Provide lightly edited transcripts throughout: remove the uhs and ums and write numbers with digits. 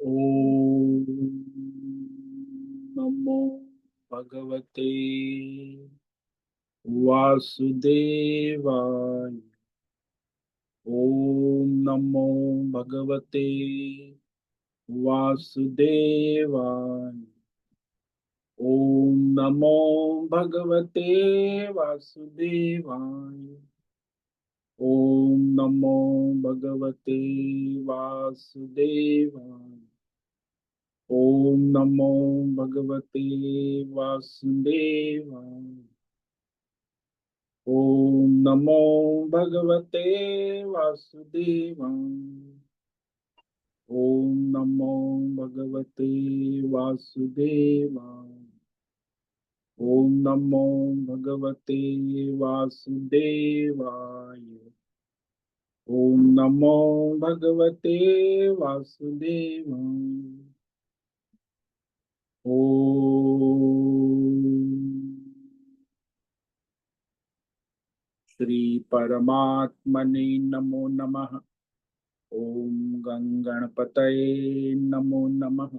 ओम नमो भगवते वासुदेवाय। ओम नमो भगवते वासुदेवाय। ओम नमो भगवते वासुदेवाय। ओम नमो भगवते वासुदेवाय। ओम नमो भगवते वासुदेवाय। ओम नमो भगवते वासुदेवाय। ओम नमो भगवते वासुदेवाय। ओम नमो भगवते वासुदेवाय। ओम नमो भगवते वासुदेवाय। ओम श्री परमात्मने नमो नमः। ओम गंगणपतये नमो नमः।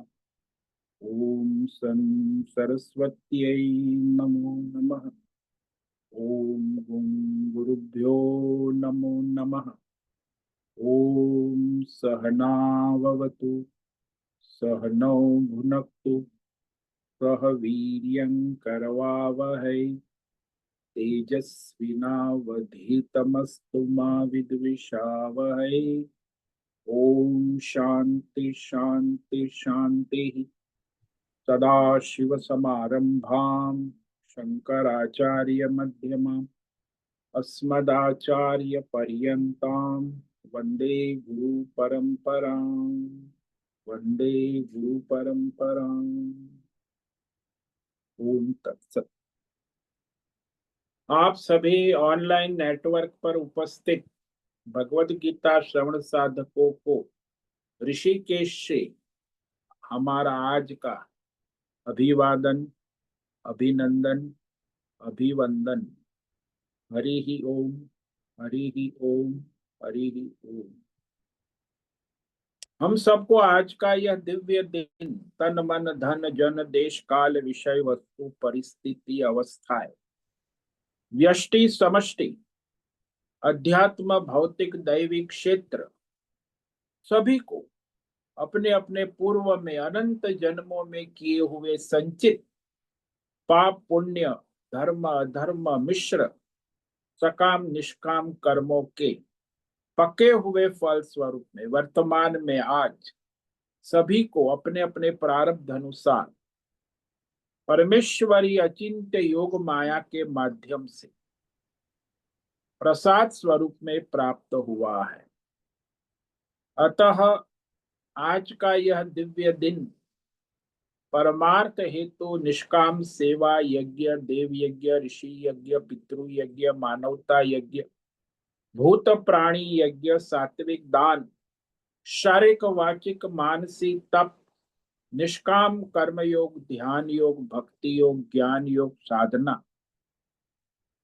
ओम सन सरस्वत्यै नमो नमः। ओम गुं गुरुभ्यो नमो नमः। ओम सहनाववतु सहनौ भुनक्तु सह वीर्यं करवावहै तेजस्विनावधीतमस्तु मा विद्विषावहै। ओम शांति शांति शांति। सदाशिवसमारंभां शंकराचार्यमध्यमाम् अस्मदाचार्यपर्यन्तां वन्दे गुरुपरम्पराम्। वन्दे गुरुपरम्पराम्। ओम तत्सत। आप सभी ऑनलाइन नेटवर्क पर उपस्थित भगवत गीता श्रवण साधकों को ऋषिकेश से हमारा आज का अभिवादन, अभिनंदन, अभिवंदन। हरि ही ओम, हरि ही ओम, हरि ही ओम। हम सबको आज का यह दिव्य दिन तन मन धन जन देश काल विषय वस्तु परिस्थिति अवस्थाएं व्यष्टि समष्टि अध्यात्म भौतिक दैविक क्षेत्र सभी को अपने अपने पूर्व में अनंत जन्मों में किए हुए संचित पाप पुण्य धर्म अधर्म मिश्र सकाम निष्काम कर्मों के पके हुए फल स्वरूप में वर्तमान में आज सभी को अपने अपने प्रारब्ध अनुसार परमेश्वरी अचिंत्य योग माया के माध्यम से प्रसाद स्वरूप में प्राप्त हुआ है। अतः आज का यह दिव्य दिन परमार्थ हेतु निष्काम सेवा यज्ञ देव यज्ञ ऋषि यज्ञ पितृ यज्ञ मानवता यज्ञ भूत प्राणी यज्ञ सात्विक दान शारीरिक वाचिक मानसिक तप निष्काम कर्म योग ध्यान योग भक्ति योग ज्ञान योग साधना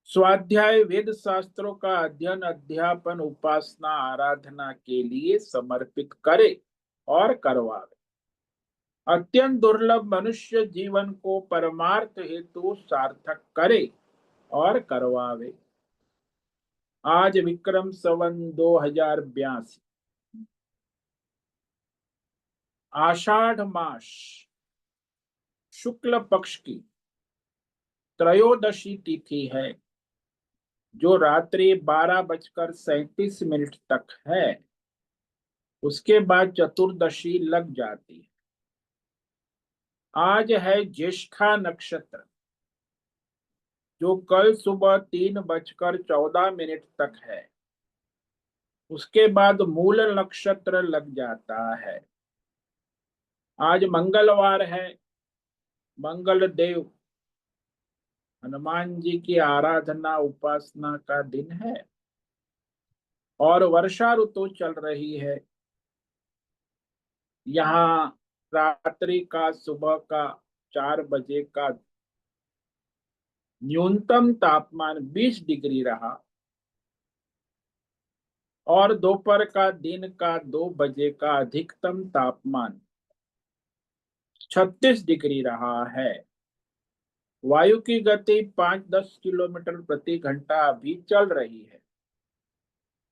स्वाध्याय वेद शास्त्रों का अध्ययन अध्यापन उपासना आराधना के लिए समर्पित करे और करवावे। अत्यंत दुर्लभ मनुष्य जीवन को परमार्थ हेतु सार्थक करे और करवावे। आज विक्रम संवत 2082 आषाढ़ मास शुक्ल पक्ष की त्रयोदशी तिथि है, जो रात्रि 12:37 तक है। उसके बाद चतुर्दशी लग जाती है। आज है ज्येष्ठा नक्षत्र, जो कल सुबह 3:14 तक है। उसके बाद मूल नक्षत्र लग जाता है। आज मंगलवार है। मंगल देव हनुमान जी की आराधना उपासना का दिन है और वर्षा ऋतु चल रही है। यहाँ रात्रि का सुबह का 4 बजे का न्यूनतम तापमान 20 डिग्री रहा और दोपहर का दिन का 2 बजे का अधिकतम तापमान 36 डिग्री रहा है। वायु की गति 5-10 किलोमीटर प्रति घंटा अभी चल रही है।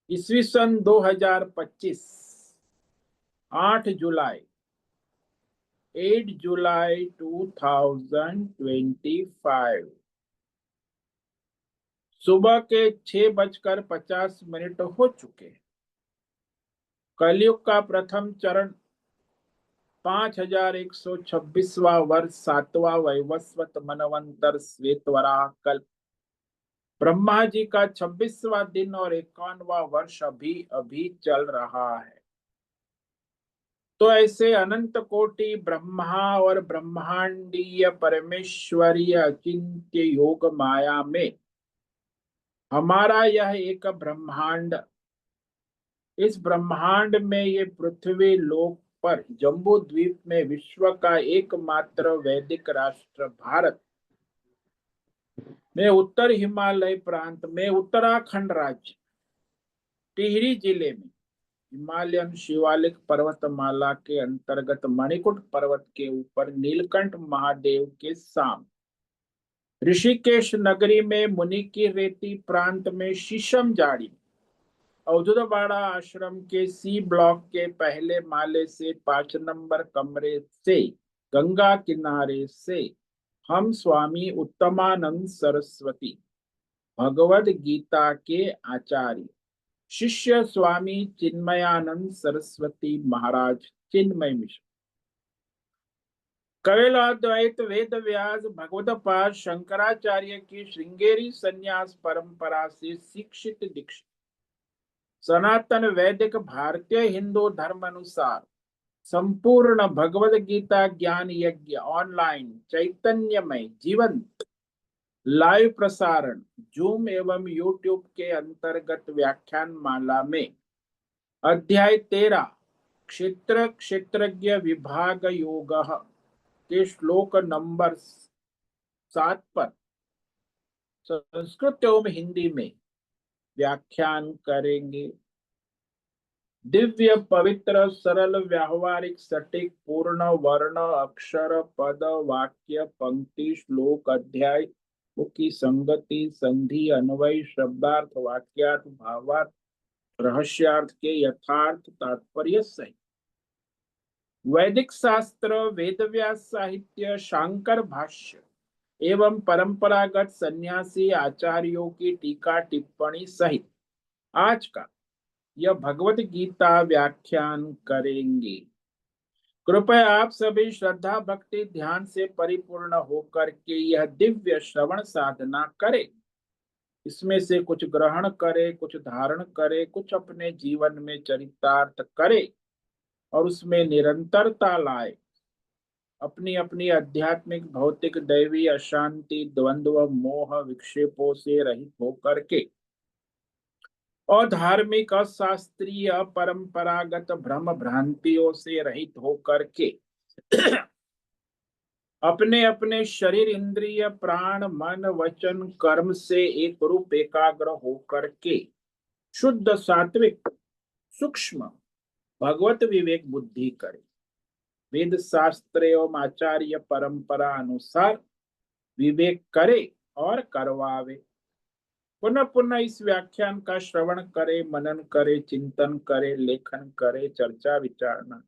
ईस्वी सन 2025, 8 जुलाई, 8 जुलाई 2025, सुबह के 6:50 हो चुके हैं। कलयुग का प्रथम चरण 5126वां वर्ष, 7वां वैवस्वत मनवंतर श्वेतवराह कल्प, ब्रह्मा जी का 26वां दिन और 51वां वर्ष अभी अभी चल रहा है। तो ऐसे अनंत कोटि ब्रह्मा और ब्रह्मांडीय परमेश्वरीय अचिंत्य योग माया में हमारा यह एक ब्रह्मांड, इस ब्रह्मांड में ये पृथ्वी लोक पर जम्बू द्वीप में विश्व का एकमात्र वैदिक राष्ट्र भारत में उत्तर हिमालय प्रांत में उत्तराखंड राज्य टिहरी जिले में हिमालयन शिवालिक पर्वतमाला के अंतर्गत मणिकुट पर्वत के ऊपर नीलकंठ महादेव के सामने ऋषिकेश नगरी में मुनि की रेती प्रांत में शीशम जाड़ी अवधूतवाड़ा आश्रम के सी ब्लॉक के पहले माले से 5 नंबर कमरे से गंगा किनारे से हम स्वामी उत्तमानंद सरस्वती भगवद गीता के आचार्य शिष्य स्वामी चिन्मयानंद सरस्वती महाराज चिन्मय मिश्र कपिलाद्वैत वेद व्यास भगवदपाद शंकराचार्य की श्रृंगेरी संन्यास परंपरा से शिक्षित दीक्षित सनातन वैदिक भारतीय हिंदू धर्म अनुसार संपूर्ण भगवद गीता ज्ञान यज्ञ ऑनलाइन चैतन्यमय जीवंत लाइव प्रसारण जूम एवं यूट्यूब के अंतर्गत व्याख्यान माला में अध्याय 13 क्षेत्र क्षेत्रज्ञ विभाग योग के श्लोक नंबर 7 पर संस्कृत एवं हिंदी में व्याख्यान करेंगे। दिव्य पवित्र सरल व्यावहारिक सटीक पूर्ण वर्ण अक्षर पद वाक्य पंक्ति श्लोक अध्याय की संगति संधि अन्वय शब्दार्थ वाक्यार्थ भावार्थ रहस्यार्थ के यथार्थ तात्पर्य सहित वैदिक शास्त्र वेदव्यास साहित्य शांकर भाष्य एवं परंपरागत सन्यासी आचार्यों की टीका टिप्पणी सहित आज का यह भगवत गीता व्याख्यान करेंगे। कृपया आप सभी श्रद्धा भक्ति ध्यान से परिपूर्ण होकर के यह दिव्य श्रवण साधना करें। इसमें से कुछ ग्रहण करे, कुछ धारण करे, कुछ अपने जीवन में चरितार्थ करे और उसमें निरंतरता लाए। अपनी अपनी आध्यात्मिक भौतिक दैवी अशांति द्वंद्व मोह विक्षेपों से रहित होकर के और धार्मिक अशास्त्रीय परंपरागत भ्रम भ्रांतियों से रहित होकर के अपने अपने शरीर इंद्रिय प्राण मन वचन कर्म से एक रूप एकाग्र होकर के शुद्ध सात्विक सूक्ष्म भगवत विवेक बुद्धि करे। वेद शास्त्र एवं आचार्य परंपरा अनुसार विवेक करे और करवावे। पुनः पुनः इस व्याख्यान का श्रवण करे, मनन करे, चिंतन करे, लेखन करे, चर्चा विचारना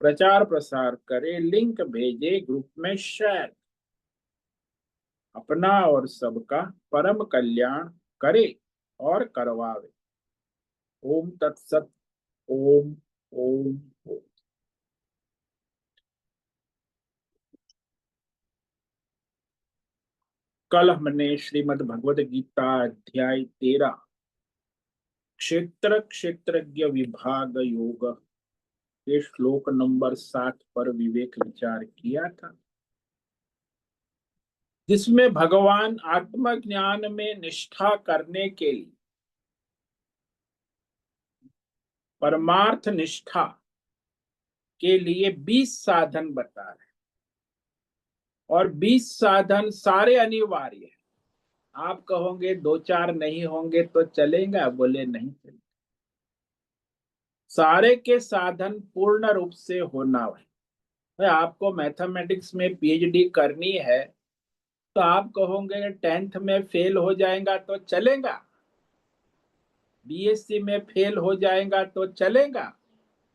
प्रचार प्रसार करे, लिंक भेजे, ग्रुप में शेयर, अपना और सबका परम कल्याण करे और करवावे। ओम तत्सत। ओम ओम ओम। कल हमने श्रीमद् भगवद गीता अध्याय 13 क्षेत्र क्षेत्रज्ञ विभाग योग के श्लोक नंबर 7 पर विवेक विचार किया था, जिसमें भगवान आत्मज्ञान में निष्ठा करने के लिए परमार्थ निष्ठा के लिए 20 साधन बता रहे और 20 साधन सारे अनिवार्य है। आप कहोगे 2-4 नहीं होंगे तो चलेगा, बोले नहीं चलेगा। सारे के साधन पूर्ण रूप से होना है। भाई आपको मैथमेटिक्स में पीएचडी करनी है तो आप कहोगे 10th में फेल हो जाएगा तो चलेगा, बीएससी में फेल हो जाएगा तो चलेगा।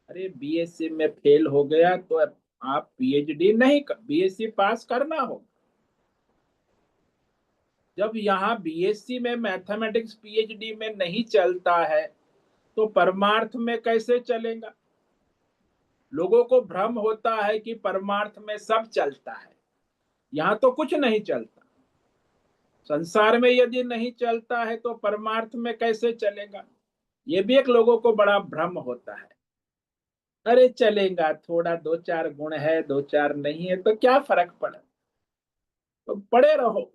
अरे बीएससी में फेल हो गया तो आप पीएचडी नहीं, बीएससी पास करना हो। जब यहाँ बीएससी में मैथमेटिक्स पीएचडी में नहीं चलता है तो परमार्थ में कैसे चलेगा? लोगों को भ्रम होता है कि परमार्थ में सब चलता है, यहाँ तो कुछ नहीं चलता। संसार में यदि नहीं चलता है तो परमार्थ में कैसे चलेगा? ये भी एक लोगों को बड़ा भ्रम होता है। अरे चलेगा, थोड़ा दो चार गुण है दो चार नहीं है तो क्या फर्क पड़ा, तो पड़े रहो।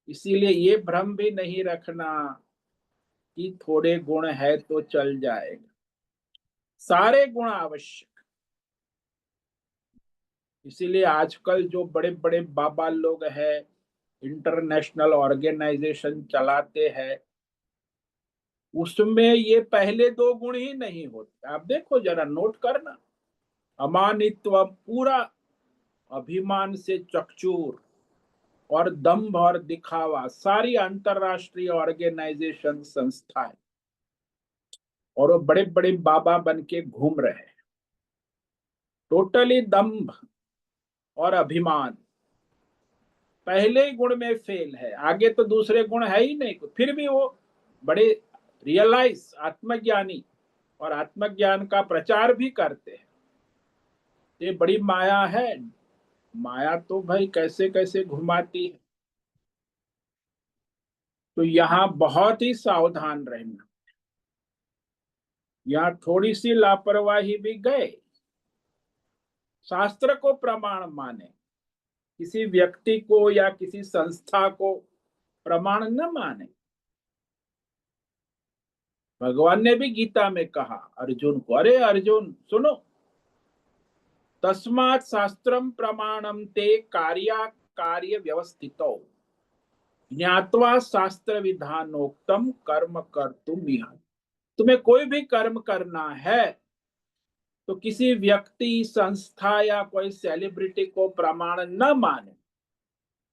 इसीलिए ये भ्रम भी नहीं रखना कि थोड़े गुण है तो चल जाएगा, सारे गुण आवश्यक। इसीलिए आजकल जो बड़े बड़े बाबा लोग हैं, इंटरनेशनल ऑर्गेनाइजेशन चलाते हैं, उसमें ये पहले दो गुण ही नहीं होते। आप देखो जरा, नोट करना, अमानित्व पूरा अभिमान से चकचूर, और दंभ और दिखावा सारी अंतरराष्ट्रीय ऑर्गेनाइजेशन संस्थाएं, और वो बड़े बड़े बाबा बन के घूम रहे हैं। टोटली दंभ और अभिमान, पहले ही गुण में फेल है, आगे तो दूसरे गुण है ही नहीं। फिर भी वो बड़े रियलाइज आत्मज्ञानी और आत्मज्ञान का प्रचार भी करते हैं। ये बड़ी माया है, माया तो भाई कैसे कैसे घुमाती है। तो यहाँ बहुत ही सावधान रहना, यहाँ थोड़ी सी लापरवाही भी गए, शास्त्र को प्रमाण माने, किसी व्यक्ति को या किसी संस्था को प्रमाण न माने। भगवान ने भी गीता में कहा अर्जुन को, अरे अर्जुन सुनो, तस्मात् शास्त्रम प्रमाणम ते कार्या कार्य व्यवस्थितो ज्ञात्वा शास्त्र विधानोक्तम कर्म कर्तुम इह। तुम्हें कोई भी कर्म करना है तो किसी व्यक्ति संस्था या कोई सेलिब्रिटी को प्रमाण न माने,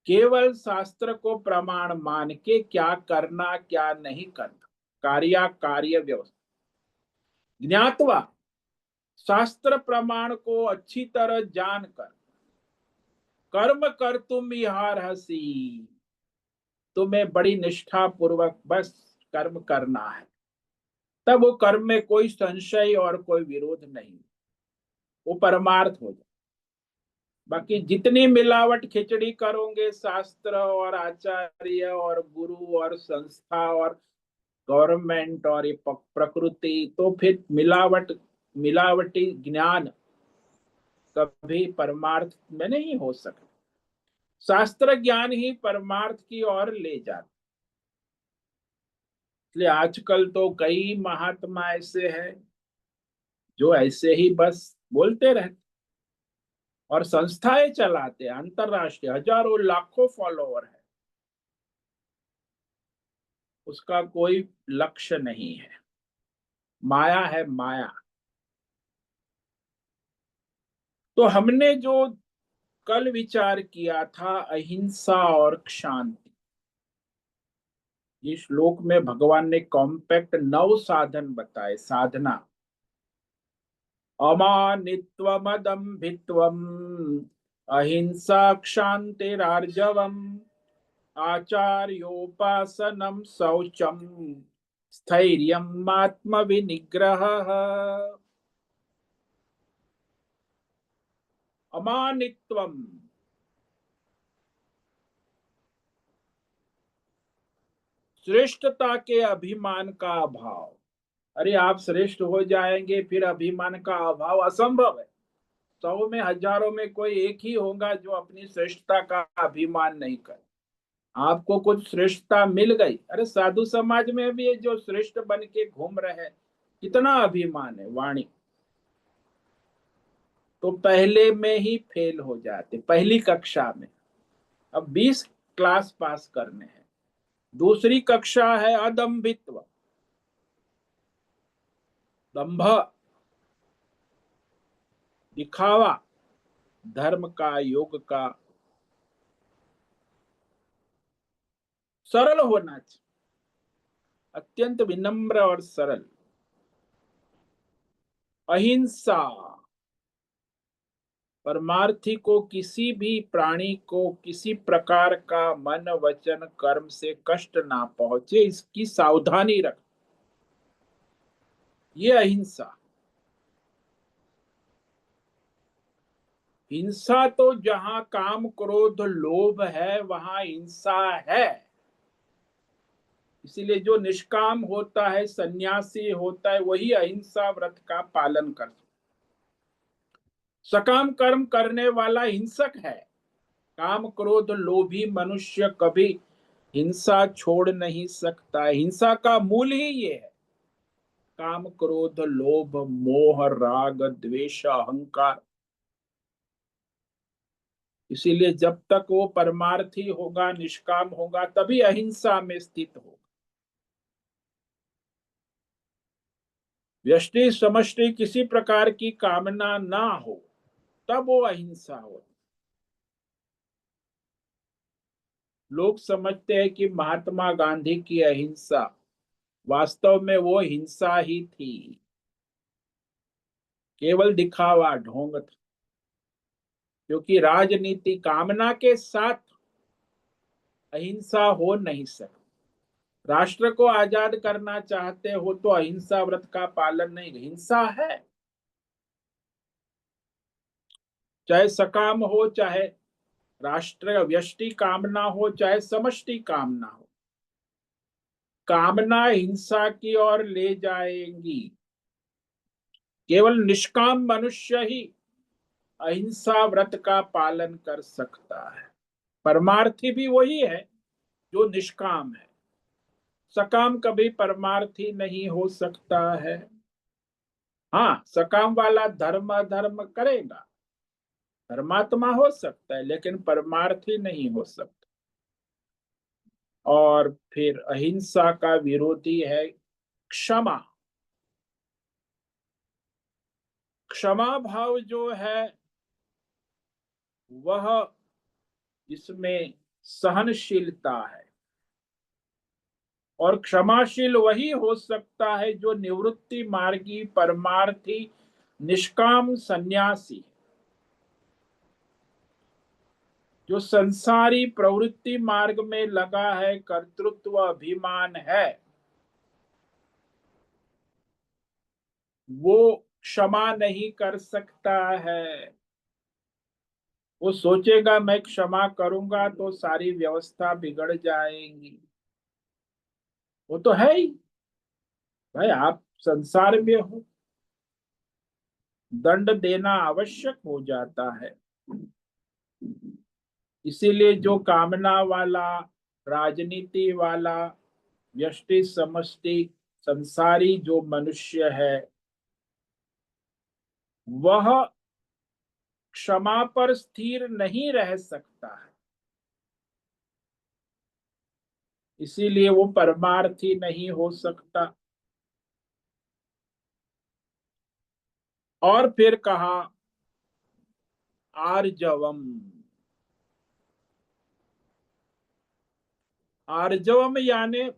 केवल शास्त्र को प्रमाण मान के क्या करना क्या नहीं करना, कार्य कार्य व्यवस्था ज्ञातवा, शास्त्र प्रमाण को अच्छी तरह जानकर, कर्म कर तुम इहारहसी, तुम्हें बड़ी निष्ठा पूर्वक बस कर्म करना है, तब वो कर्म में कोई संशय और कोई विरोध नहीं, वो परमार्थ हो जाए। बाकी जितनी मिलावट खिचड़ी करोगे शास्त्र और आचार्य और गुरु और संस्था और गवर्नमेंट और ये प्रकृति, तो फिर मिलावटी ज्ञान कभी परमार्थ में नहीं हो सकता। शास्त्र ज्ञान ही परमार्थ की ओर ले जाता। इसलिए आजकल तो कई महात्मा ऐसे हैं जो ऐसे ही बस बोलते रहते और संस्थाएं चलाते हैं, अंतरराष्ट्रीय हजारों लाखों फॉलोअर है, उसका कोई लक्ष्य नहीं है, माया है माया। तो हमने जो कल विचार किया था अहिंसा और शांति, इस श्लोक में भगवान ने कॉम्पैक्ट 9 साधन बताए, साधना। अमानित्वमदम्भित्वम्, अहिंसा क्षान्तिरार्जवम्, आचार्योपासनं शौचम्, स्थैर्यम् आत्मविनिग्रहः। अमानित्वम, श्रेष्ठता के अभिमान का अभाव। अरे आप श्रेष्ठ हो जाएंगे फिर अभिमान का अभाव असंभव है। 100 में हजारों में कोई एक ही होगा जो अपनी श्रेष्ठता का अभिमान नहीं करे। आपको कुछ श्रेष्ठता मिल गई, अरे साधु समाज में भी जो श्रेष्ठ बन के घूम रहे हैं, कितना अभिमान है वाणी, तो पहले में ही फेल हो जाते, पहली कक्षा में। अब 20 क्लास पास करने हैं। दूसरी कक्षा है अदम्भित्व, दंभ, दिखावा, धर्म का, योग का सरल होना चाहिए, अत्यंत विनम्र और सरल। अहिंसा, परमार्थी को किसी भी प्राणी को किसी प्रकार का मन वचन कर्म से कष्ट ना पहुंचे, इसकी सावधानी रख, ये अहिंसा। हिंसा तो जहां काम क्रोध लोभ है वहां हिंसा है। इसीलिए जो निष्काम होता है, सन्यासी होता है, वही अहिंसा व्रत का पालन कर। सकाम कर्म करने वाला हिंसक है। काम क्रोध लोभी मनुष्य कभी हिंसा छोड़ नहीं सकता। हिंसा का मूल ही ये है, काम क्रोध लोभ मोह राग द्वेष अहंकार। इसीलिए जब तक वो परमार्थी होगा, निष्काम होगा, तभी अहिंसा में स्थित होगा। व्यष्टि समष्टि किसी प्रकार की कामना ना हो, तब वो अहिंसा हो। लोग समझते हैं कि महात्मा गांधी की अहिंसा, वास्तव में वो हिंसा ही थी, केवल दिखावा ढोंग था। क्योंकि राजनीति कामना के साथ अहिंसा हो नहीं सकती। राष्ट्र को आजाद करना चाहते हो तो अहिंसा व्रत का पालन नहीं, हिंसा है। चाहे सकाम हो, चाहे राष्ट्र व्यष्टि कामना हो, चाहे समष्टि कामना हो, कामना हिंसा की ओर ले जाएंगी। केवल निष्काम मनुष्य ही अहिंसा व्रत का पालन कर सकता है। परमार्थी भी वही है जो निष्काम है। सकाम कभी परमार्थी नहीं हो सकता है। हाँ, सकाम वाला धर्म अधर्म करेगा, धर्मात्मा हो सकता है, लेकिन परमार्थी नहीं हो सकता। और फिर अहिंसा का विरोधी है क्षमा। क्षमा भाव जो है वह, इसमें सहनशीलता है। और क्षमाशील वही हो सकता है जो निवृत्ति मार्गी परमार्थी निष्काम सन्यासी, जो संसारी प्रवृत्ति मार्ग में लगा है, कर्तृत्व अभिमान है, वो क्षमा नहीं कर सकता है। वो सोचेगा मैं क्षमा करूंगा तो सारी व्यवस्था बिगड़ जाएगी। वो तो है ही। भाई आप संसार में हो, दंड देना आवश्यक हो जाता है। इसीलिए जो कामना वाला, राजनीति वाला, व्यष्टि समष्टि संसारी जो मनुष्य है, वह क्षमा पर स्थिर नहीं रह सकता है। इसीलिए वो परमार्थी नहीं हो सकता। और फिर कहा आर्जवम। आर्जवम यानी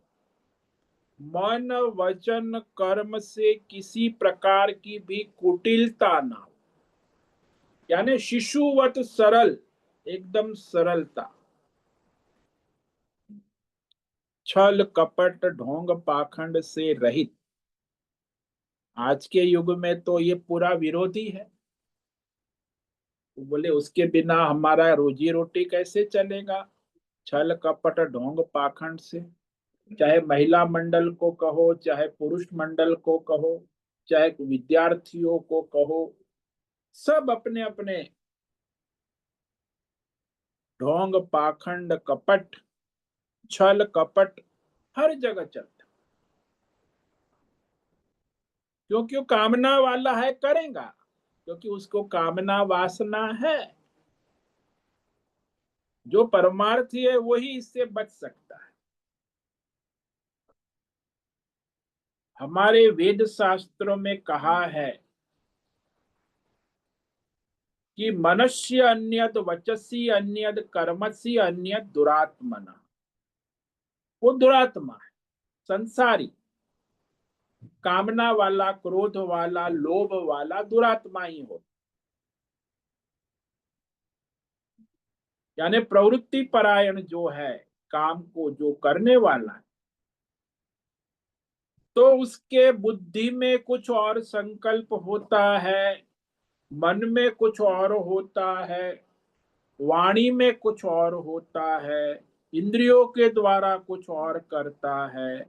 मन वचन कर्म से किसी प्रकार की भी कुटिलता ना हो, यानी शिशुवत सरल, एकदम सरलता। छल कपट ढोंग पाखंड से रहित। आज के युग में तो ये पूरा विरोधी है। तो बोले उसके बिना हमारा रोजी रोटी कैसे चलेगा? छल कपट ढोंग पाखंड से। चाहे महिला मंडल को कहो, चाहे पुरुष मंडल को कहो, चाहे विद्यार्थियों को कहो, सब अपने अपने ढोंग पाखंड कपट, छल कपट हर जगह चलता। क्योंकि वो कामना वाला है, करेगा, क्योंकि उसको कामना वासना है। जो परमार्थी है वही इससे बच सकता है। हमारे वेद शास्त्रों में कहा है कि मनस्य अन्यद वचसी अन्यद कर्मसी अन्यद दुरात्मना। वो दुरात्मा है, संसारी, कामना वाला, क्रोध वाला, लोभ वाला दुरात्मा ही हो। यानी प्रवृत्ति परायण जो है, काम को जो करने वाला है, तो उसके बुद्धि में कुछ और संकल्प होता है, मन में कुछ और होता है, वाणी में कुछ और होता है, इंद्रियों के द्वारा कुछ और करता है,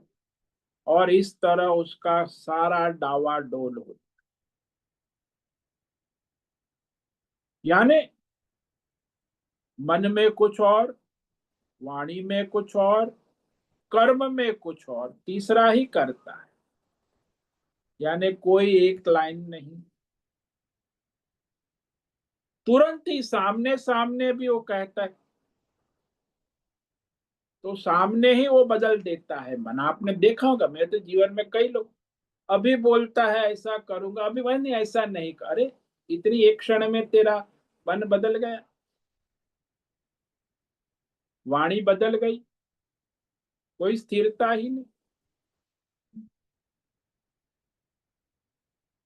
और इस तरह उसका सारा डावाडोल होता। यानी मन में कुछ और, वाणी में कुछ और, कर्म में कुछ और, तीसरा ही करता है। यानी कोई एक लाइन नहीं, तुरंत ही सामने सामने भी वो कहता है, तो सामने ही वो बदल देता है मन। आपने देखा होगा, मेरे तो जीवन में कई लोग, अभी बोलता है ऐसा करूंगा, अभी वह नहीं, ऐसा नहीं अरे, इतनी एक क्षण में तेरा मन बदल गया, वाणी बदल गई, कोई स्थिरता ही नहीं।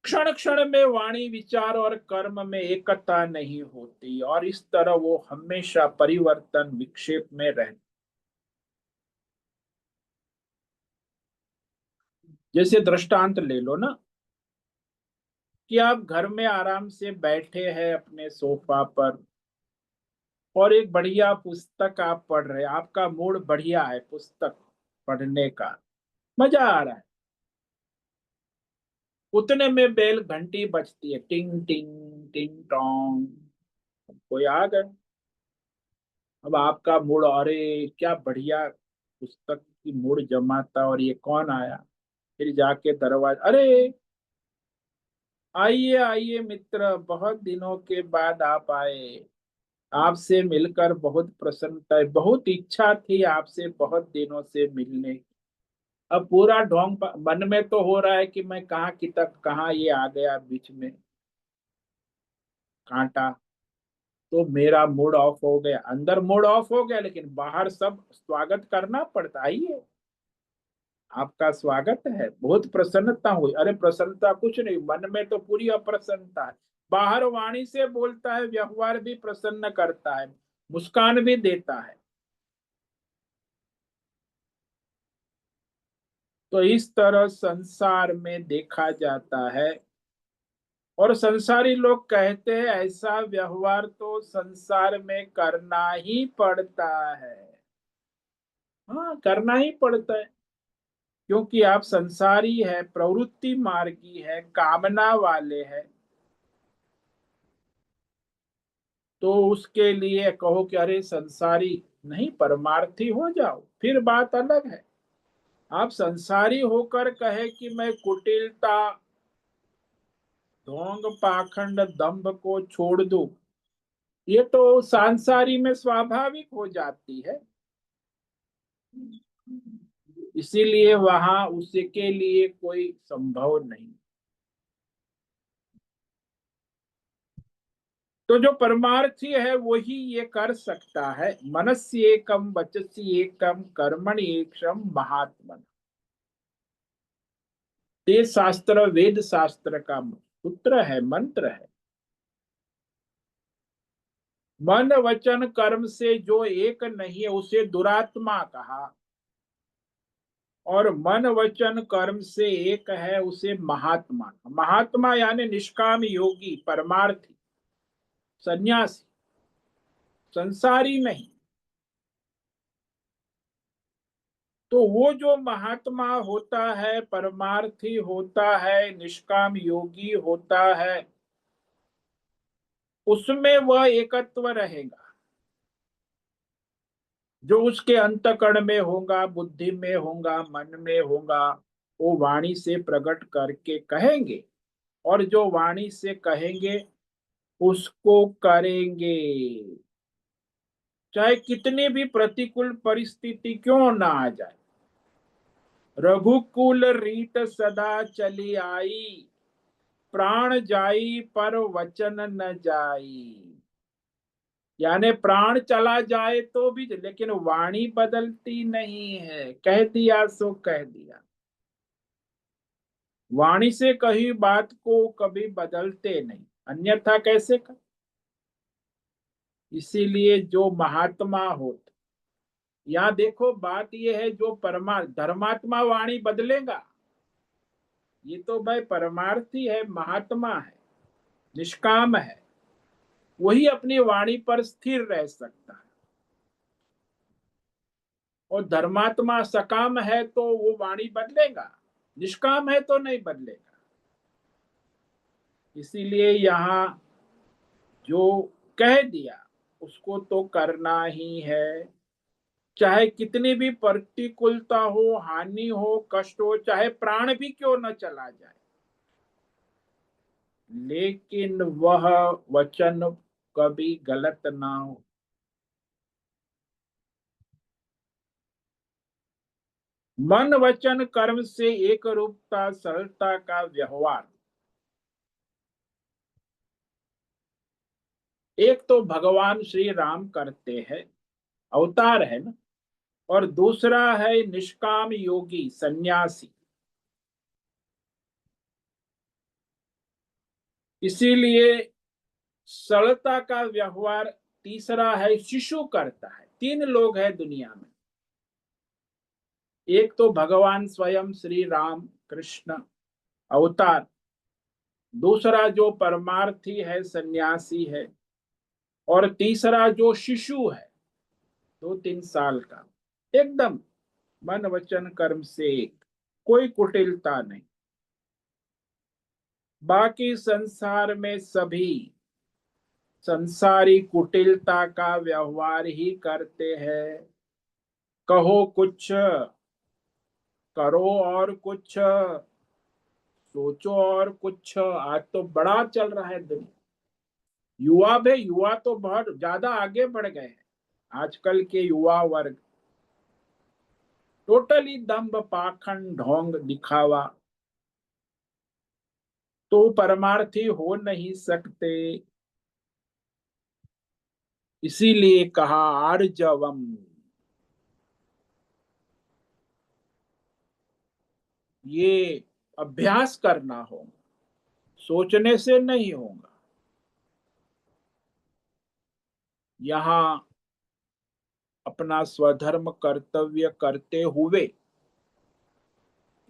क्षण क्षण में वाणी, विचार और कर्म में एकता नहीं होती, और इस तरह वो हमेशा परिवर्तन विक्षेप में रहते। जैसे दृष्टांत ले लो ना, कि आप घर में आराम से बैठे हैं अपने सोफा पर, और एक बढ़िया पुस्तक आप पढ़ रहे हैं, आपका मूड बढ़िया है पुस्तक पढ़ने का, मजा आ रहा है। उतने में बेल घंटी बजती है, टिंग टिंग टिंग टोंग, कोई आ गए। अब आपका मूड, अरे क्या बढ़िया पुस्तक की मूड जमा था, और ये कौन आया। फिर जाके दरवाजा, अरे आइए आइए मित्र, बहुत दिनों के बाद आप आए, आपसे मिलकर बहुत प्रसन्नता है, बहुत इच्छा थी आपसे बहुत दिनों से मिलने की। अब पूरा ढोंग मन में तो हो रहा है कि मैं कहाँ की तक कहाँ ये आ गया बीच में कांटा। तो मेरा मूड ऑफ हो गया, अंदर मूड ऑफ हो गया, लेकिन बाहर सब स्वागत करना पड़ता ही है। आपका स्वागत है, बहुत प्रसन्नता हुई, अरे प्रसन्नता कुछ नहीं, मन में तो पूरी अप्रसन्नता है। बाहर वाणी से बोलता है, व्यवहार भी प्रसन्न करता है, मुस्कान भी देता है। तो इस तरह संसार में देखा जाता है, और संसारी लोग कहते हैं ऐसा व्यवहार तो संसार में करना ही पड़ता है। हाँ, करना ही पड़ता है, क्योंकि आप संसारी है, प्रवृत्ति मार्गी है, कामना वाले हैं। तो उसके लिए कहो कि अरे संसारी नहीं, परमार्थी हो जाओ, फिर बात अलग है। आप संसारी होकर कहे कि मैं कुटिलता, ढोंग, पाखंड, दंभ को छोड़ दूं, ये तो सांसारी में स्वाभाविक हो जाती है। इसीलिए वहां उसके लिए कोई संभव नहीं। तो जो परमार्थी है वही ये कर सकता है। मनस्य एकम वचसी एकम कर्मणि एकम महात्मन। ये शास्त्र, वेद शास्त्र का सूत्र है, मंत्र है। मन वचन कर्म से जो एक नहीं है उसे दुरात्मा कहा, और मन वचन कर्म से एक है उसे महात्मा। महात्मा यानी निष्काम योगी, परमार्थी, सन्यासी, संसारी नहीं। तो वो जो महात्मा होता है, परमार्थी होता है, निष्काम योगी होता है, उसमें वह एकत्व रहेगा। जो उसके अंतकरण में होगा, बुद्धि में होगा, मन में होगा, वो वाणी से प्रकट करके कहेंगे, और जो वाणी से कहेंगे उसको करेंगे, चाहे कितनी भी प्रतिकूल परिस्थिति क्यों ना आ जाए। रघुकुल रीत सदा चली आई, प्राण जाई पर वचन न जाई, यानी प्राण चला जाए तो भी, लेकिन वाणी बदलती नहीं है। कह दिया सो कह दिया। वाणी से कही बात को कभी बदलते नहीं, अन्यथा कैसे कर। इसीलिए जो महात्मा होते, यहाँ देखो बात यह है, जो धर्मात्मा वाणी बदलेगा, ये तो भाई परमार्थी है, महात्मा है, निष्काम है, वही अपनी वाणी पर स्थिर रह सकता है। और धर्मात्मा सकाम है तो वो वाणी बदलेगा, निष्काम है तो नहीं बदलेगा। इसीलिए यहाँ जो कह दिया उसको तो करना ही है, चाहे कितनी भी प्रतिकूलता हो, हानि हो, कष्ट हो, चाहे प्राण भी क्यों न चला जाए, लेकिन वह वचन कभी गलत ना हो। मन वचन कर्म से एक रूपता, सरलता का व्यवहार। एक तो भगवान श्री राम करते हैं, अवतार है ना, और दूसरा है निष्काम योगी सन्यासी। इसीलिए सरलता का व्यवहार तीसरा है, शिशु करता है। तीन लोग हैं दुनिया में, एक तो भगवान स्वयं श्री राम कृष्ण अवतार, दूसरा जो परमार्थी है सन्यासी है, और तीसरा जो शिशु है 2-3 साल का, एकदम मन वचन कर्म से एक, कोई कुटिलता नहीं। बाकी संसार में सभी संसारी कुटिलता का व्यवहार ही करते हैं। कहो कुछ, करो और कुछ, सोचो और कुछ। आज तो बड़ा चल रहा है दुनिया, युवा भी, युवा तो बहुत ज्यादा आगे बढ़ गए हैं। आजकल के युवा वर्ग टोटली दंभ पाखंड ढोंग दिखावा, तो परमार्थी हो नहीं सकते। इसीलिए कहा आर्जवम, ये अभ्यास करना होगा, सोचने से नहीं होगा। यहाँ अपना स्वधर्म कर्तव्य करते हुए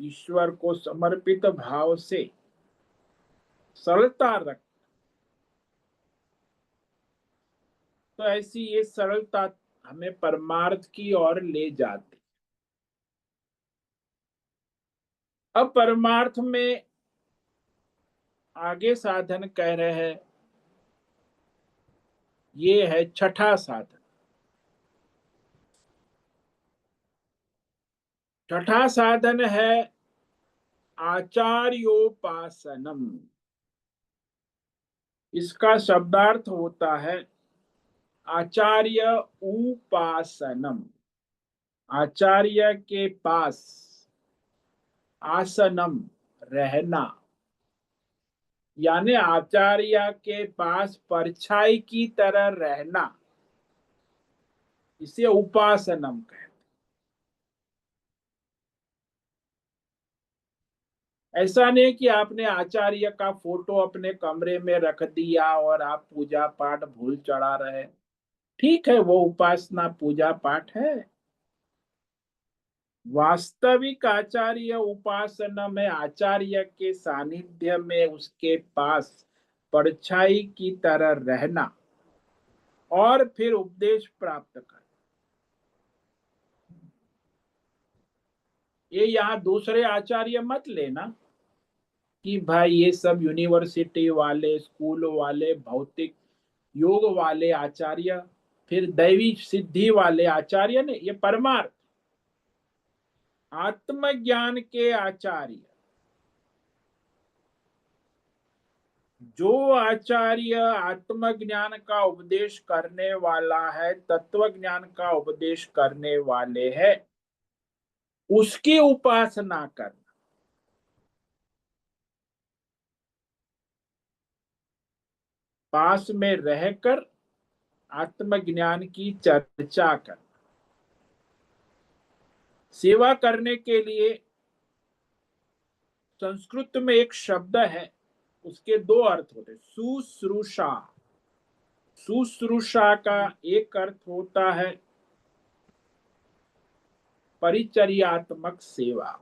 ईश्वर को समर्पित भाव से सरलता रख, तो ऐसी ये सरलता हमें परमार्थ की ओर ले जाती। अब परमार्थ में आगे साधन कह रहे हैं, ये है छठा साधन। छठा साधन है आचार्योपासनम। इसका शब्दार्थ होता है आचार्य उपासनम, आचार्य के पास, आसनम रहना, यानी आचार्य के पास परछाई की तरह रहना, इसे उपासनम कहते। ऐसा नहीं कि आपने आचार्य का फोटो अपने कमरे में रख दिया और आप पूजा पाठ भूल चढ़ा रहे। ठीक है, वो उपासना पूजा पाठ है। वास्तविक आचार्य उपासना में आचार्य के सानिध्य में उसके पास परछाई की तरह रहना और फिर उपदेश प्राप्त कर। ये यहाँ दूसरे आचार्य मत लेना कि भाई ये सब यूनिवर्सिटी वाले, स्कूल वाले, भौतिक योग वाले आचार्य, फिर दैवी सिद्धि वाले आचार्य ने। ये परमार्थ आत्मज्ञान के आचार्य, जो आचार्य आत्मज्ञान का उपदेश करने वाला है, तत्व ज्ञान का उपदेश करने वाले हैं, उसकी उपासना करना। पास में रहकर आत्मज्ञान की चर्चा कर। सेवा करने के लिए संस्कृत में एक शब्द है, उसके दो अर्थ होते हैं। शुश्रूषा, शुश्रूषा का एक अर्थ होता है परिचर्यात्मक सेवा,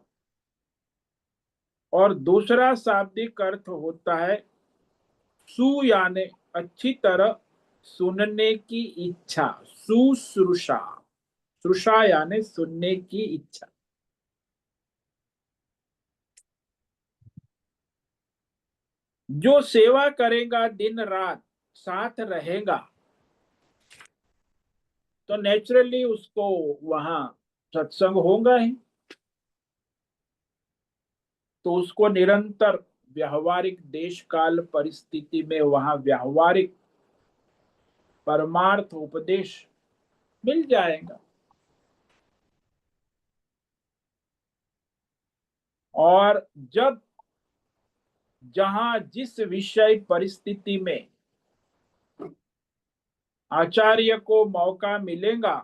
और दूसरा शाब्दिक अर्थ होता है सु यानी अच्छी तरह सुनने की इच्छा। शुश्रूषा, श्रुषा यानी सुनने की इच्छा। जो सेवा करेगा, दिन रात साथ रहेगा, तो नेचुरली उसको वहां सत्संग होगा ही। तो उसको निरंतर व्यावहारिक देश काल परिस्थिति में वहां व्यावहारिक परमार्थ उपदेश मिल जाएगा। और जब जहां जिस विषय परिस्थिति में आचार्य को मौका मिलेगा,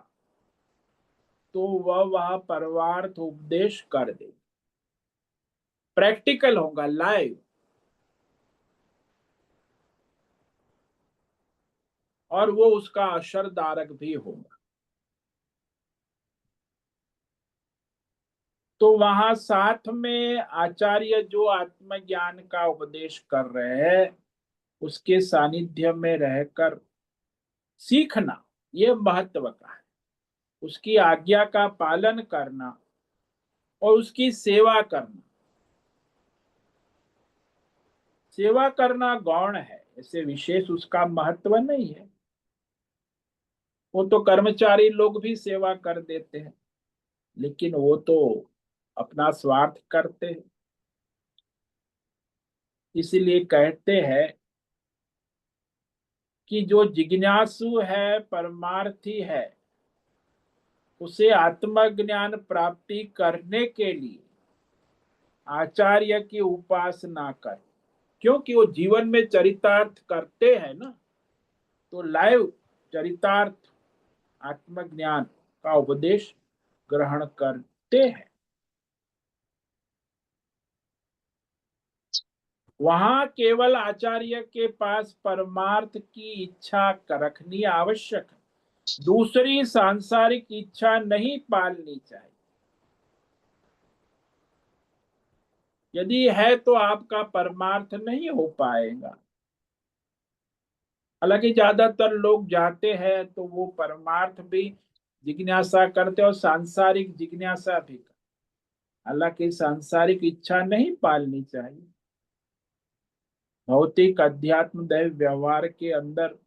तो वह परमार्थ उपदेश कर दे। प्रैक्टिकल होगा, लाइव, और वो उसका असरदारक भी होगा। तो वहां साथ में आचार्य जो आत्मज्ञान का उपदेश कर रहे हैं, उसके सानिध्य में रहकर सीखना, ये महत्व का है। उसकी आज्ञा का पालन करना और उसकी सेवा करना। सेवा करना गौण है, ऐसे विशेष उसका महत्व नहीं है। वो तो कर्मचारी लोग भी सेवा कर देते हैं, लेकिन वो तो अपना स्वार्थ करते हैं। इसीलिए कहते हैं कि जो जिज्ञासु है, परमार्थी है, उसे आत्मज्ञान प्राप्ति करने के लिए आचार्य की उपासना कर। क्योंकि वो जीवन में चरितार्थ करते हैं ना, तो लाइव चरितार्थ आत्मज्ञान का उपदेश ग्रहण करते हैं। वहां केवल आचार्य के पास परमार्थ की इच्छा रखनी आवश्यक है, दूसरी सांसारिक इच्छा नहीं पालनी चाहिए। यदि है तो आपका परमार्थ नहीं हो पाएगा। हालांकि ज्यादातर लोग जाते हैं तो वो परमार्थ भी जिज्ञासा करते और सांसारिक जिज्ञासा भी करते। हालांकि सांसारिक इच्छा नहीं पालनी चाहिए। भौतिक अध्यात्म दैव व्यवहार के अंदर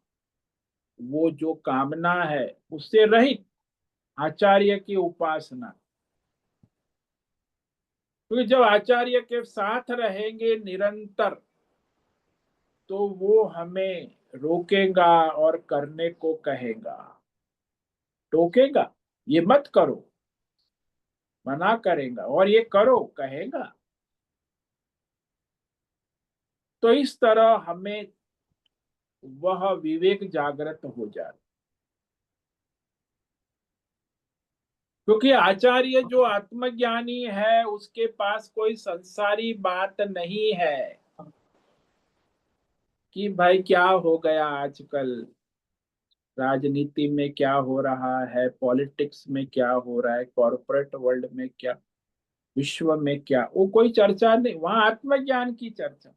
वो जो कामना है, उससे रहित आचार्य की उपासना। क्योंकि जब आचार्य के साथ रहेंगे निरंतर, तो वो हमें रोकेगा और करने को कहेगा। टोकेगा, ये मत करो, मना करेगा, और ये करो कहेगा। तो इस तरह हमें वह विवेक जागृत हो जाए। क्योंकि आचार्य जो आत्मज्ञानी है, उसके पास कोई संसारी बात नहीं है कि भाई क्या हो गया आजकल, राजनीति में क्या हो रहा है, पॉलिटिक्स में क्या हो रहा है, कॉरपोरेट वर्ल्ड में क्या, विश्व में क्या, वो कोई चर्चा नहीं। वहां आत्मज्ञान की चर्चा।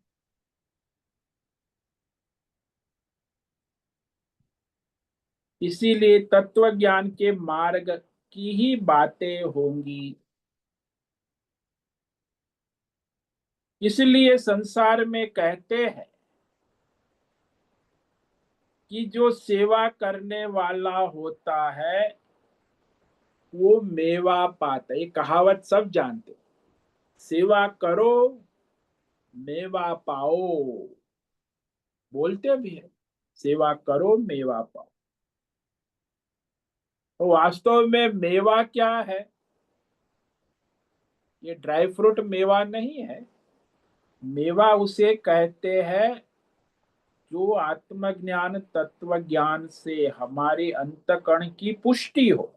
इसीलिए तत्व ज्ञान के मार्ग की ही बातें होंगी। इसलिए संसार में कहते हैं कि जो सेवा करने वाला होता है वो मेवा पाता है। ये कहावत सब जानते। सेवा करो, मेवा पाओ, बोलते भी है, सेवा करो मेवा पाओ। तो वास्तव में मेवा क्या है? ये ड्राई फ्रूट मेवा नहीं है। मेवा उसे कहते हैं जो आत्मज्ञान तत्व ज्ञान से हमारे अंतकरण की पुष्टि हो।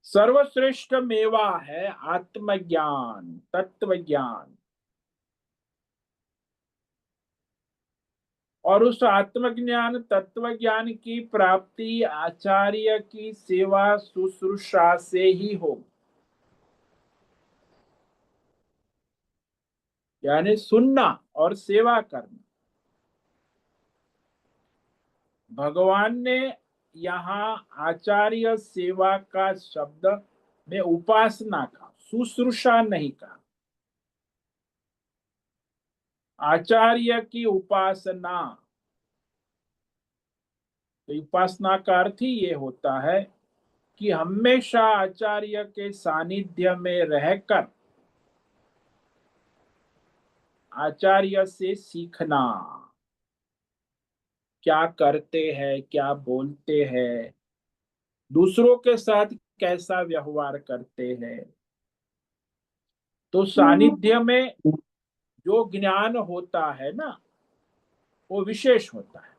सर्वश्रेष्ठ मेवा है आत्मज्ञान तत्व ज्ञान। और उस आत्मज्ञान तत्व ज्ञान की प्राप्ति आचार्य की सेवा शुश्रूषा से ही हो। यानी सुनना और सेवा करना। भगवान ने यहाँ आचार्य सेवा का शब्द में उपासना का, शुश्रूषा नहीं कहा। आचार्य की उपासना, तो उपासना का अर्थ ही ये होता है कि हमेशा आचार्य के सानिध्य में रहकर आचार्य से सीखना, क्या करते हैं, क्या बोलते हैं, दूसरों के साथ कैसा व्यवहार करते हैं। तो सानिध्य में जो ज्ञान होता है ना, वो विशेष होता है।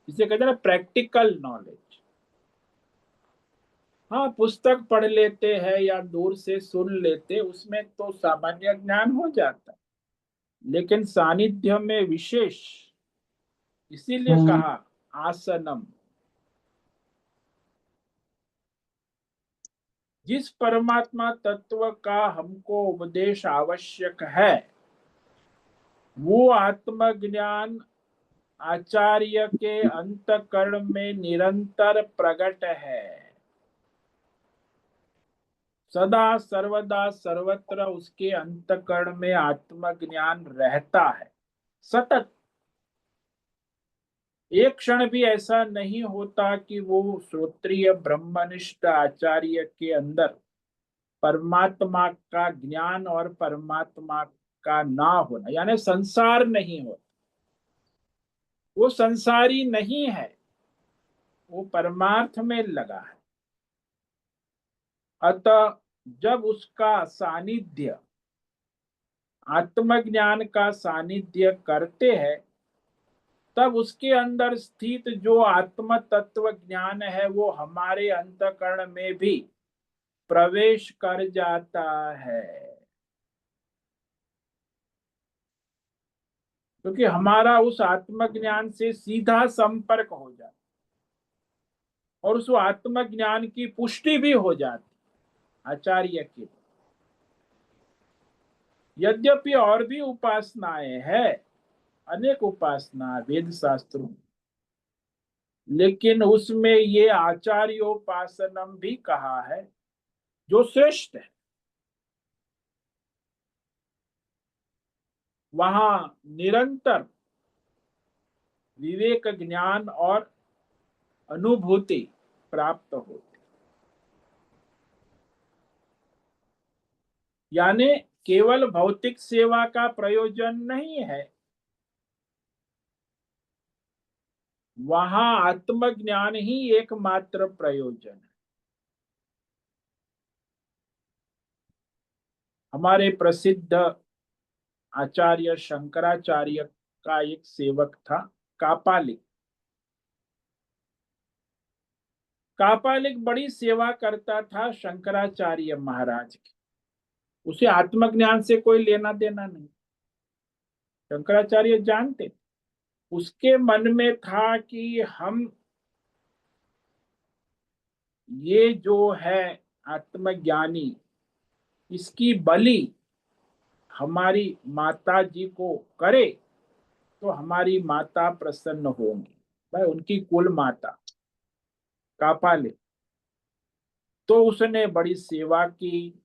इसे कहते हैं ना प्रैक्टिकल नॉलेज। हाँ, पुस्तक पढ़ लेते हैं या दूर से सुन लेते, उसमें तो सामान्य ज्ञान हो जाता है, लेकिन सानिध्य में विशेष। इसीलिए कहा आसनम। जिस परमात्मा तत्व का हमको उपदेश आवश्यक है, वो आत्मज्ञान आचार्य के अंतकरण में निरंतर प्रकट है। सदा सर्वदा सर्वत्र उसके अंतकरण में आत्मज्ञान रहता है, सतत। एक क्षण भी ऐसा नहीं होता कि वो श्रोत्रिय ब्रह्मनिष्ठ आचार्य के अंदर परमात्मा का ज्ञान और परमात्मा का ना होना, यानी संसार नहीं होता। वो संसारी नहीं है, वो परमार्थ में लगा है। अतः जब उसका सानिध्य, आत्मज्ञान का सानिध्य करते हैं, तब उसके अंदर स्थित जो आत्म तत्व ज्ञान है वो हमारे अंतकरण में भी प्रवेश कर जाता है। क्योंकि हमारा उस आत्मज्ञान से सीधा संपर्क हो जाता और उस आत्मज्ञान की पुष्टि भी हो जाती आचार्य की। यद्यपि और भी उपासनाएं हैं, अनेक उपासना वेद शास्त्रों, लेकिन उसमें ये आचार्योपासनम भी कहा है जो श्रेष्ठ है। वहां निरंतर विवेक ज्ञान और अनुभूति प्राप्त होती। यानी केवल भौतिक सेवा का प्रयोजन नहीं है, वहां आत्मज्ञान ही एकमात्र प्रयोजन है। हमारे प्रसिद्ध आचार्य शंकराचार्य का एक सेवक था, कापालिक। कापालिक बड़ी सेवा करता था शंकराचार्य महाराज की। उसे आत्मज्ञान से कोई लेना देना नहीं, शंकराचार्य जानते। उसके मन में था कि हम ये जो है आत्मज्ञानी, इसकी बलि हमारी माता जी को करे तो हमारी माता प्रसन्न होंगी। भाई, उनकी कुल माता कापाले। तो उसने बड़ी सेवा की।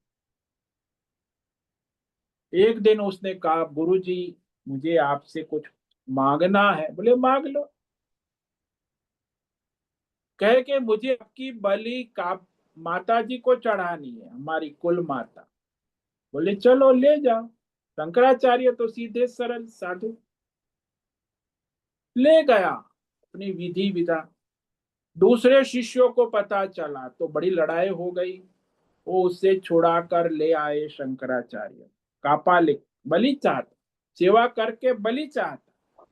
एक दिन उसने कहा, गुरुजी मुझे आपसे कुछ मांगना है। बोले मांग लो। कहे कि मुझे आपकी बलि का माता जी को चढ़ानी है, हमारी कुल माता। बोले चलो ले जाओ। शंकराचार्य तो सीधे सरल साधु, ले गया अपनी विधि विधान। दूसरे शिष्यों को पता चला तो बड़ी लड़ाई हो गई। वो उससे छुड़ा कर ले आए शंकराचार्य। कापालिक बलि चाहता, सेवा करके बलि चाहता।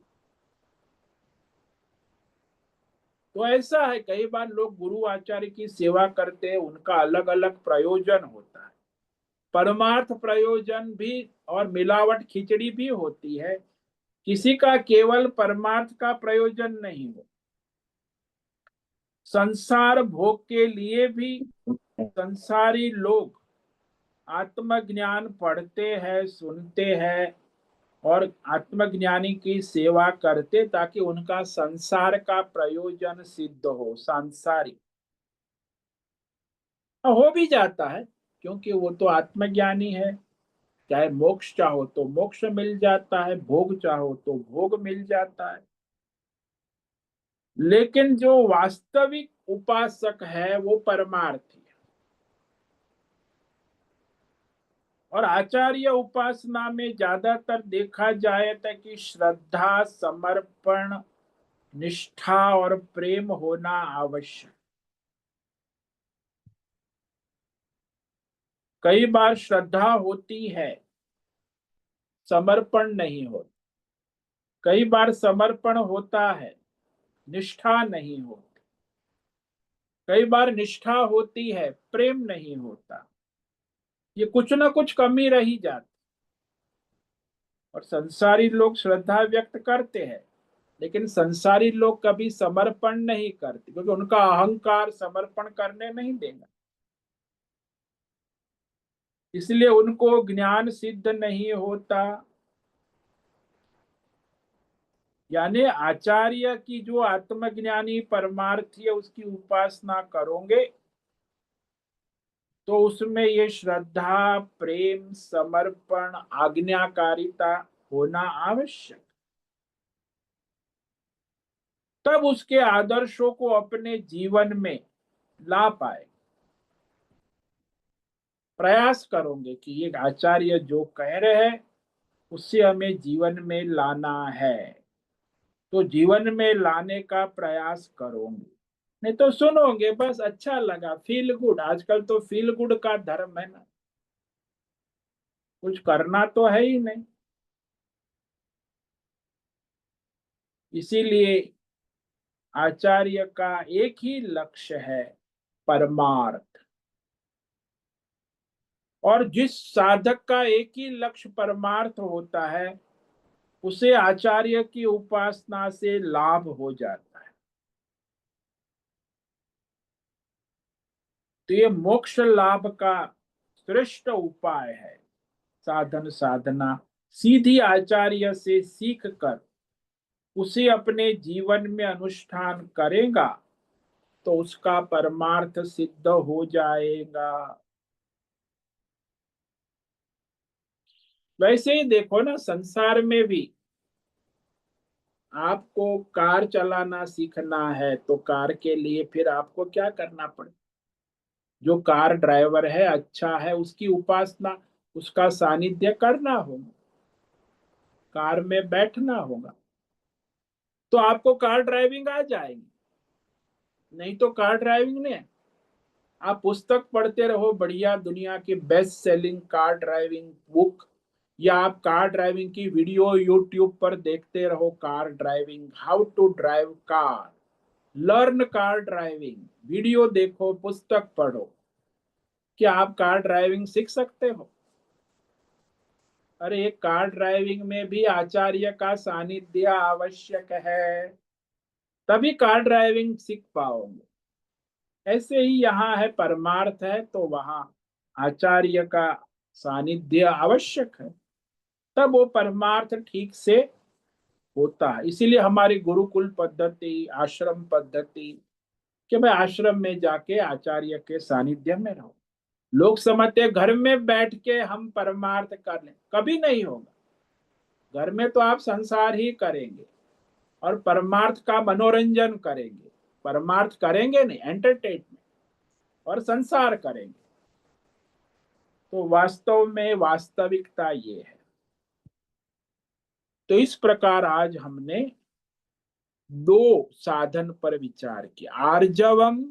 तो ऐसा है, कई बार लोग गुरु आचार्य की सेवा करते हैं, उनका अलग अलग प्रयोजन होता है, परमार्थ प्रयोजन भी और मिलावट खिचड़ी भी होती है। किसी का केवल परमार्थ का प्रयोजन नहीं हो, संसार भोग के लिए भी संसारी लोग आत्मज्ञान पढ़ते हैं, सुनते हैं और आत्मज्ञानी की सेवा करते, ताकि उनका संसार का प्रयोजन सिद्ध हो, सांसारिक हो भी जाता है, क्योंकि वो तो आत्मज्ञानी है। चाहे मोक्ष चाहो तो मोक्ष मिल जाता है, भोग चाहो तो भोग मिल जाता है। लेकिन जो वास्तविक उपासक है वो परमार्थी है। और आचार्य उपासना में ज्यादातर देखा जाए तो कि श्रद्धा, समर्पण, निष्ठा और प्रेम होना आवश्यक। कई बार श्रद्धा होती है, समर्पण नहीं होता। कई बार समर्पण होता है, निष्ठा नहीं होती। कई बार निष्ठा होती है, प्रेम नहीं होता। ये कुछ ना कुछ कमी रही जाती। और संसारी लोग श्रद्धा व्यक्त करते हैं, लेकिन संसारी लोग कभी समर्पण नहीं करते, क्योंकि उनका अहंकार समर्पण करने नहीं देगा। इसलिए उनको ज्ञान सिद्ध नहीं होता। यानी आचार्य की जो आत्मज्ञानी परमार्थी है उसकी उपासना करोगे तो उसमें ये श्रद्धा, प्रेम, समर्पण, आज्ञाकारिता होना आवश्यक। तब उसके आदर्शों को अपने जीवन में ला पाए। प्रयास करोगे कि ये आचार्य जो कह रहे हैं उससे हमें जीवन में लाना है, तो जीवन में लाने का प्रयास करोगे। नहीं तो सुनोगे बस, अच्छा लगा, फील गुड। आजकल तो फील गुड का धर्म है ना, कुछ करना तो है ही नहीं। इसीलिए आचार्य का एक ही लक्ष्य है, परमार्थ। और जिस साधक का एक ही लक्ष्य परमार्थ होता है उसे आचार्य की उपासना से लाभ हो जाता है। तो ये मोक्ष लाभ का श्रेष्ठ उपाय है। साधन साधना सीधी आचार्य से सीख कर उसे अपने जीवन में अनुष्ठान करेगा तो उसका परमार्थ सिद्ध हो जाएगा। वैसे ही देखो ना, संसार में भी आपको कार चलाना सीखना है तो कार के लिए फिर आपको क्या करना पड़े? जो कार ड्राइवर है, अच्छा है, उसकी उपासना, उसका सानिध्य करना होगा, कार में बैठना होगा, तो आपको कार ड्राइविंग आ जाएगी। नहीं तो कार ड्राइविंग ने, आप पुस्तक पढ़ते रहो बढ़िया, दुनिया की best selling car driving book, या आप कार ड्राइविंग की वीडियो यूट्यूब पर देखते रहो, car driving, how to drive car, learn car driving, video देखो, पुस्तक पढ़ो। क्या आप कार ड्राइविंग सीख सकते हो? अरे एक कार ड्राइविंग में भी आचार्य का सानिध्य आवश्यक है, तभी कार ड्राइविंग सीख पाओगे। ऐसे ही यहाँ है, परमार्थ है तो वहां आचार्य का सानिध्य आवश्यक है, तब वो परमार्थ ठीक से होता है। इसीलिए हमारी गुरुकुल पद्धति, आश्रम पद्धति, कि भाई आश्रम में जाके आचार्य के सानिध्य में रहो। लोग समझते हैं घर में बैठ के हम परमार्थ कर लें, कभी नहीं होगा। घर में तो आप संसार ही करेंगे और परमार्थ का मनोरंजन करेंगे, परमार्थ करेंगे नहीं, एंटरटेनमेंट और संसार करेंगे। तो वास्तव में वास्तविकता ये है। तो इस प्रकार आज हमने दो साधन पर विचार किया, आर्जवम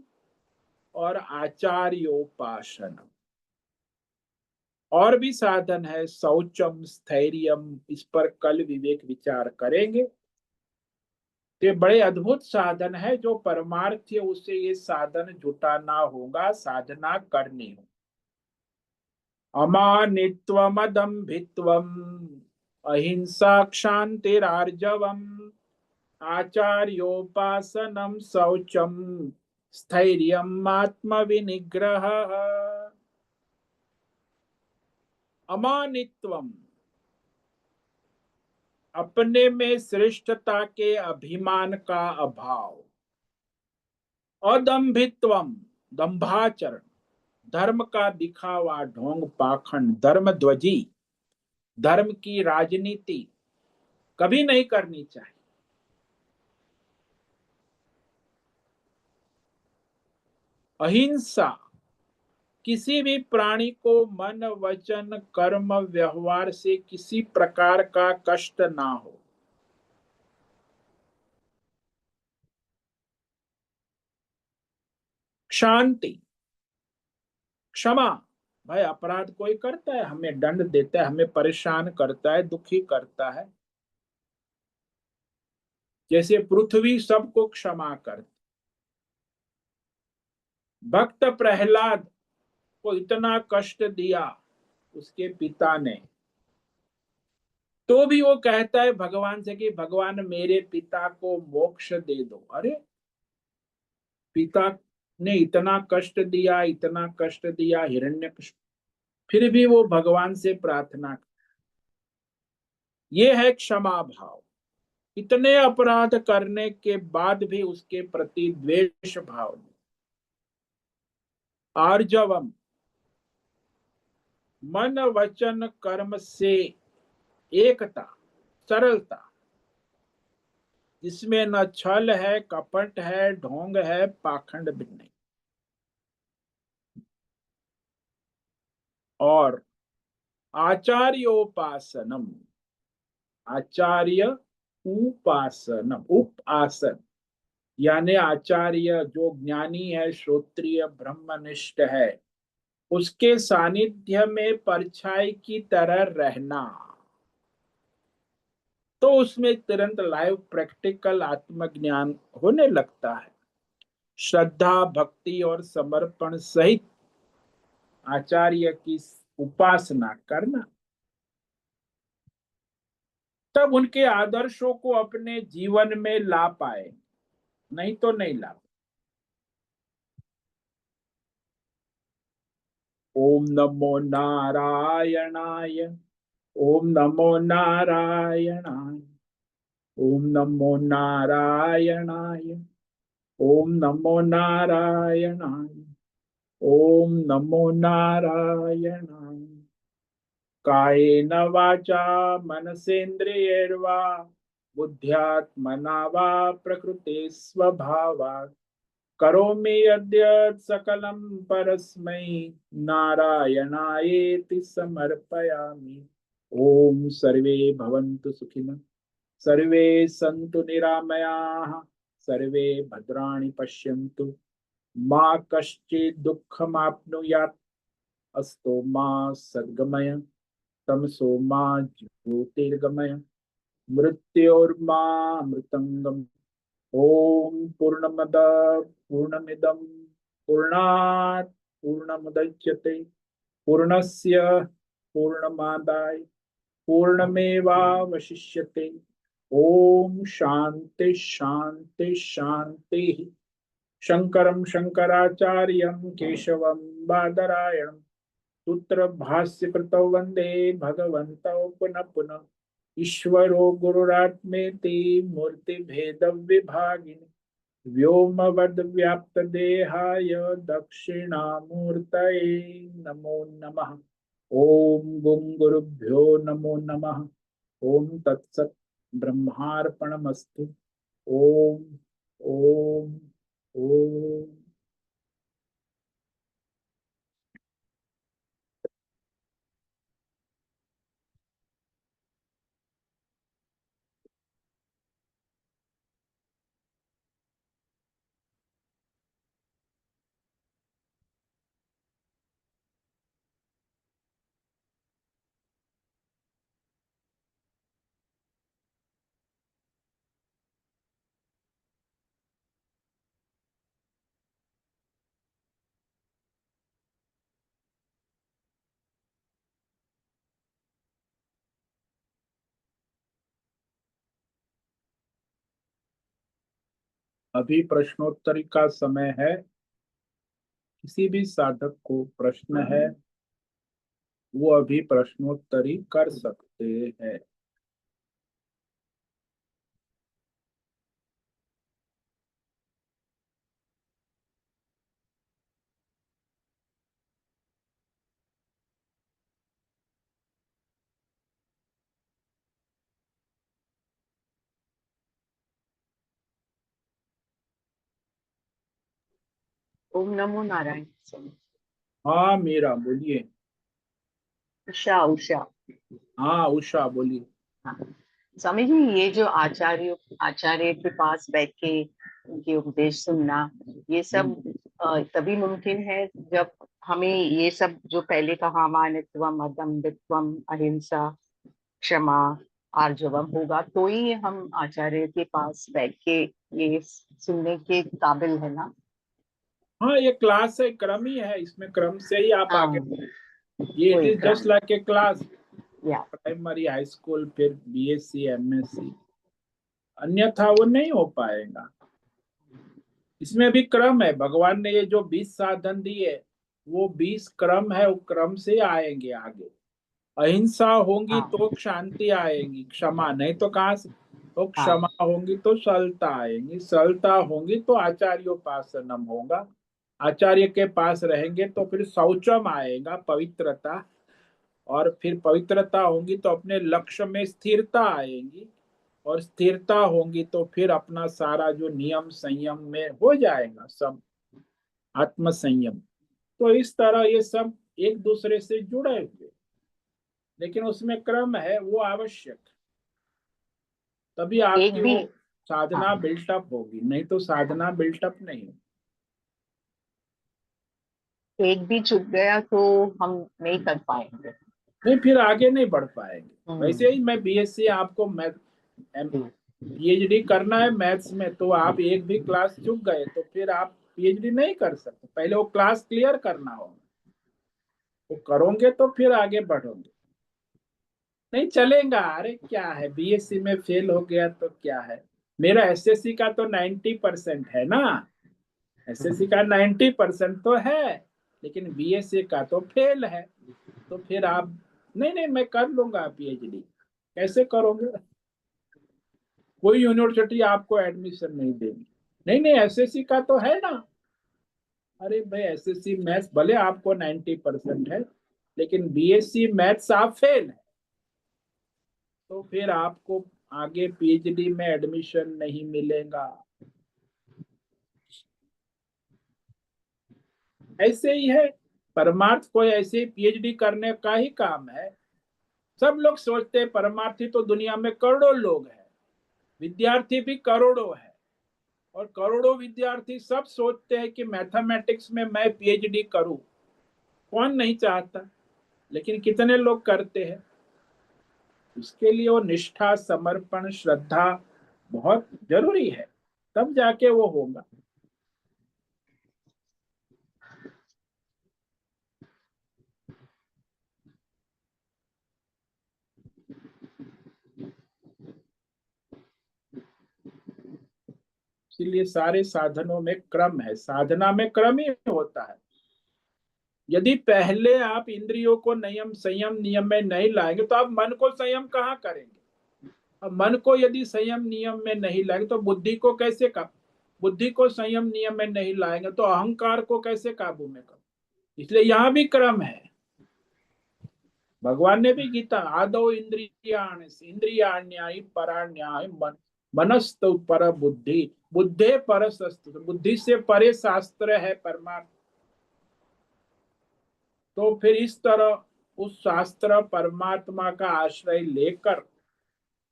और आचार्योपासनम। और भी साधन है, शौचम, स्थैर्यम, इस पर कल विवेक विचार करेंगे। तो ये बड़े अद्भुत साधन है, जो परमार्थ है उसे ये साधन जुटाना होगा, साधना करनी हो। अमानित्वमदम्भित्वम् अहिंसा क्षान्तिरार्जवम् आचार्योपासनं शौचं स्थैर्यम् आत्मविनिग्रहः। अमानित्वम, अपने में श्रेष्ठता के अभिमान का अभाव। अदम्भित्वम, दंभाचरण, धर्म का दिखावा, ढोंग, पाखंड, धर्म ध्वजी, धर्म की राजनीति कभी नहीं करनी चाहिए। अहिंसा, किसी भी प्राणी को मन वचन कर्म व्यवहार से किसी प्रकार का कष्ट ना हो। शांति, क्षमा, भाई अपराध कोई करता है, हमें दंड देता है, हमें परेशान करता है, दुखी करता है, जैसे पृथ्वी सबको क्षमा कर। भक्त प्रहलाद को इतना कष्ट दिया उसके पिता ने, तो भी वो कहता है भगवान से कि भगवान मेरे पिता को मोक्ष दे दो। अरे, पिता ने इतना कष्ट दिया, इतना कष्ट दिया, हिरण्यकश्यप, फिर भी वो भगवान से प्रार्थना। ये है क्षमा भाव। इतने अपराध करने के बाद भी उसके प्रति द्वेष भाव नहीं। आर्जवम, मन वचन कर्म से एकता, सरलता, जिसमें न छल है, कपट है, ढोंग है, पाखंड भी नहीं। और आचार्योपासनम, आचार्य उपासनम, उपासन, यानी आचार्य जो ज्ञानी है, श्रोत्रिय ब्रह्मनिष्ठ है, उसके सानिध्य में परछाई की तरह रहना। तो उसमें तुरंत लाइव प्रैक्टिकल आत्मज्ञान होने लगता है। श्रद्धा भक्ति और समर्पण सहित आचार्य की उपासना करना, तब उनके आदर्शों को अपने जीवन में ला पाए, नहीं तो नहीं ला। ओम नमो नारायणाय, ओम नमो नारायणाय, ओम नमो नारायणाय, ओम नमो नारायणाय, ओम नमो नारायणाय। कायेन वाचा मनसेन्द्रियैर्वा बुद्ध्यात्मना वा प्रकृते स्वभावात् करोमि यद्यत् सकलं परस्मै नारायणायेति समर्पयामि। ओम सर्वे भवन्तु सुखिनः, सर्वे सन्तु निरामयाः, सर्वे भद्राणि पश्यन्तु, मा कश्चित् दुःखमाप्नुयात्, अस्तो मा सद्गमय, तमसो मा ज्योतिर्गमय, मृत्योर्मा मृतंगम। ओम पूर्णमद पूर्णमिदम पूर्णात् पूर्णमुदच्यते पूर्णस्य पूर्णमादाय पूर्णमेवावशिष्यते। ओम शांति शांति शांति। शंकरं शंकराचार्यं केशवं बादरायणं सूत्र भाष्य कृतौ वंदे भगवन्तौ पुनः पुनः। ईश्वरो गुरुरात्मेति मूर्ति भेद विभागिनि व्योमवद् व्याप्त देहाय दक्षिणामूर्तये नमो नमः। ओम गुं गुरुभ्यो नमो नमः। ओम तत्सत् ब्रह्मार्पणमस्तु। ओम ओम ओम। अभी प्रश्नोत्तरी का समय है। किसी भी साधक को प्रश्न है वो अभी प्रश्नोत्तरी कर सकते हैं। ओम नमो नारायण स्वामी। हाँ मीरा बोलिए। उषा उषा। हाँ उषा बोलिए। हाँ स्वामी जी, ये जो आचार्य के पास बैठ के उनके उपदेश सुनना, ये सब हम्म। तभी मुमकिन है जब हमें ये सब जो पहले कहा, मानित्वम, अदम्भित्वम, अहिंसा, क्षमा, आर्जवम होगा, तो ही हम आचार्य के पास बैठ के ये सुनने के काबिल है ना। हाँ ये क्लास है, क्रम ही है, इसमें क्रम से ही आप हाँ, आगे। ये इट वही इज जस्ट क्रम। Like a class. या प्राइमरी, हाई स्कूल, फिर बीएससी, एमएससी, अन्यथा वो नहीं हो पाएगा। इसमें भी क्रम है। भगवान ने ये जो 20 साधन दिए, वो 20 क्रम है, वो क्रम से आएंगे आगे। अहिंसा होंगी हाँ तो शांति आएगी, क्षमा नहीं तो कहाँ से। तो हाँ क्षमा होंगी तो सरलता आएगी, सरलता होंगी तो आचार्योपासनम होगा। आचार्य के पास रहेंगे तो फिर शौचम आएगा, पवित्रता। और फिर पवित्रता होंगी तो अपने लक्ष्य में स्थिरता आएगी। और स्थिरता होंगी तो फिर अपना सारा जो नियम संयम में हो जाएगा सब, आत्म संयम। तो इस तरह ये सब एक दूसरे से जुड़े हुए, लेकिन उसमें क्रम है वो आवश्यक। तभी एक आपकी भी। वो हाँ, साधना बिल्टअप होगी, नहीं तो साधना बिल्टअप नहीं होगी। एक भी चुक गया तो हम नहीं कर पाएंगे। नहीं फिर आगे नहीं बढ़ पाएंगे। वैसे हम्म। ही मैं बीएससी, आपको मैथ, पीएचडी करना है मैथ्स में, तो आप एक भी क्लास चूक गए तो फिर आप पीएचडी नहीं कर सकते। पहले वो क्लास क्लियर करना होगा, वो करोगे तो फिर आगे बढ़ोगे। नहीं चलेगा, अरे क्या है, बीएससी में फेल हो गया तो क्या है। मेरा एसएससी का तो 90% है ना। एसएससी का 90% तो है, लेकिन बीएससी का तो फेल है। तो फिर आप, नहीं नहीं मैं कर लूंगा पीएचडी। कैसे करोगे? कोई यूनिवर्सिटी आपको एडमिशन नहीं देगी। नहीं नहीं एसएससी का तो है ना। अरे भाई एसएससी मैथ्स भले आपको 90% है, लेकिन बीएससी मैथ्स आप फेल है, तो फिर आपको आगे पीएचडी में एडमिशन नहीं मिलेगा। ऐसे ही है। परमार्थ कोई ऐसे पीएचडी करने का ही काम है। सब लोग सोचते हैं परमार्थी तो दुनिया में करोड़ों लोग हैं, विद्यार्थी भी करोड़ों है। और करोड़ों विद्यार्थी सब सोचते हैं कि मैथमेटिक्स में मैं पीएचडी करूं। कौन नहीं चाहता, लेकिन कितने लोग करते हैं? उसके लिए वो निष्ठा, समर्पण, श्रद्धा बहुत जरूरी है, तब जाके वो होगा। इसीलिए सारे साधनों में क्रम है, साधना में क्रम ही होता है। यदि पहले आप इंद्रियों को नियम संयम नियम में नहीं लाएंगे तो आप मन को संयम कहाँ करेंगे? अब मन को यदि संयम नियम में नहीं लाएंगे तो बुद्धि को कैसे का, बुद्धि को संयम नियम में नहीं लाएंगे तो अहंकार को कैसे काबू में करो? इसलिए यहाँ भी क्रम है। भगवान ने भी गीता, आदो इंद्रियाण्याहि पराण्याहि मन, मनस्तु पर बुद्धि, बुद्धे परसस्तु, बुद्धि से परे शास्त्र है परमार्थ। तो फिर इस तरह उस शास्त्र परमात्मा का आश्रय लेकर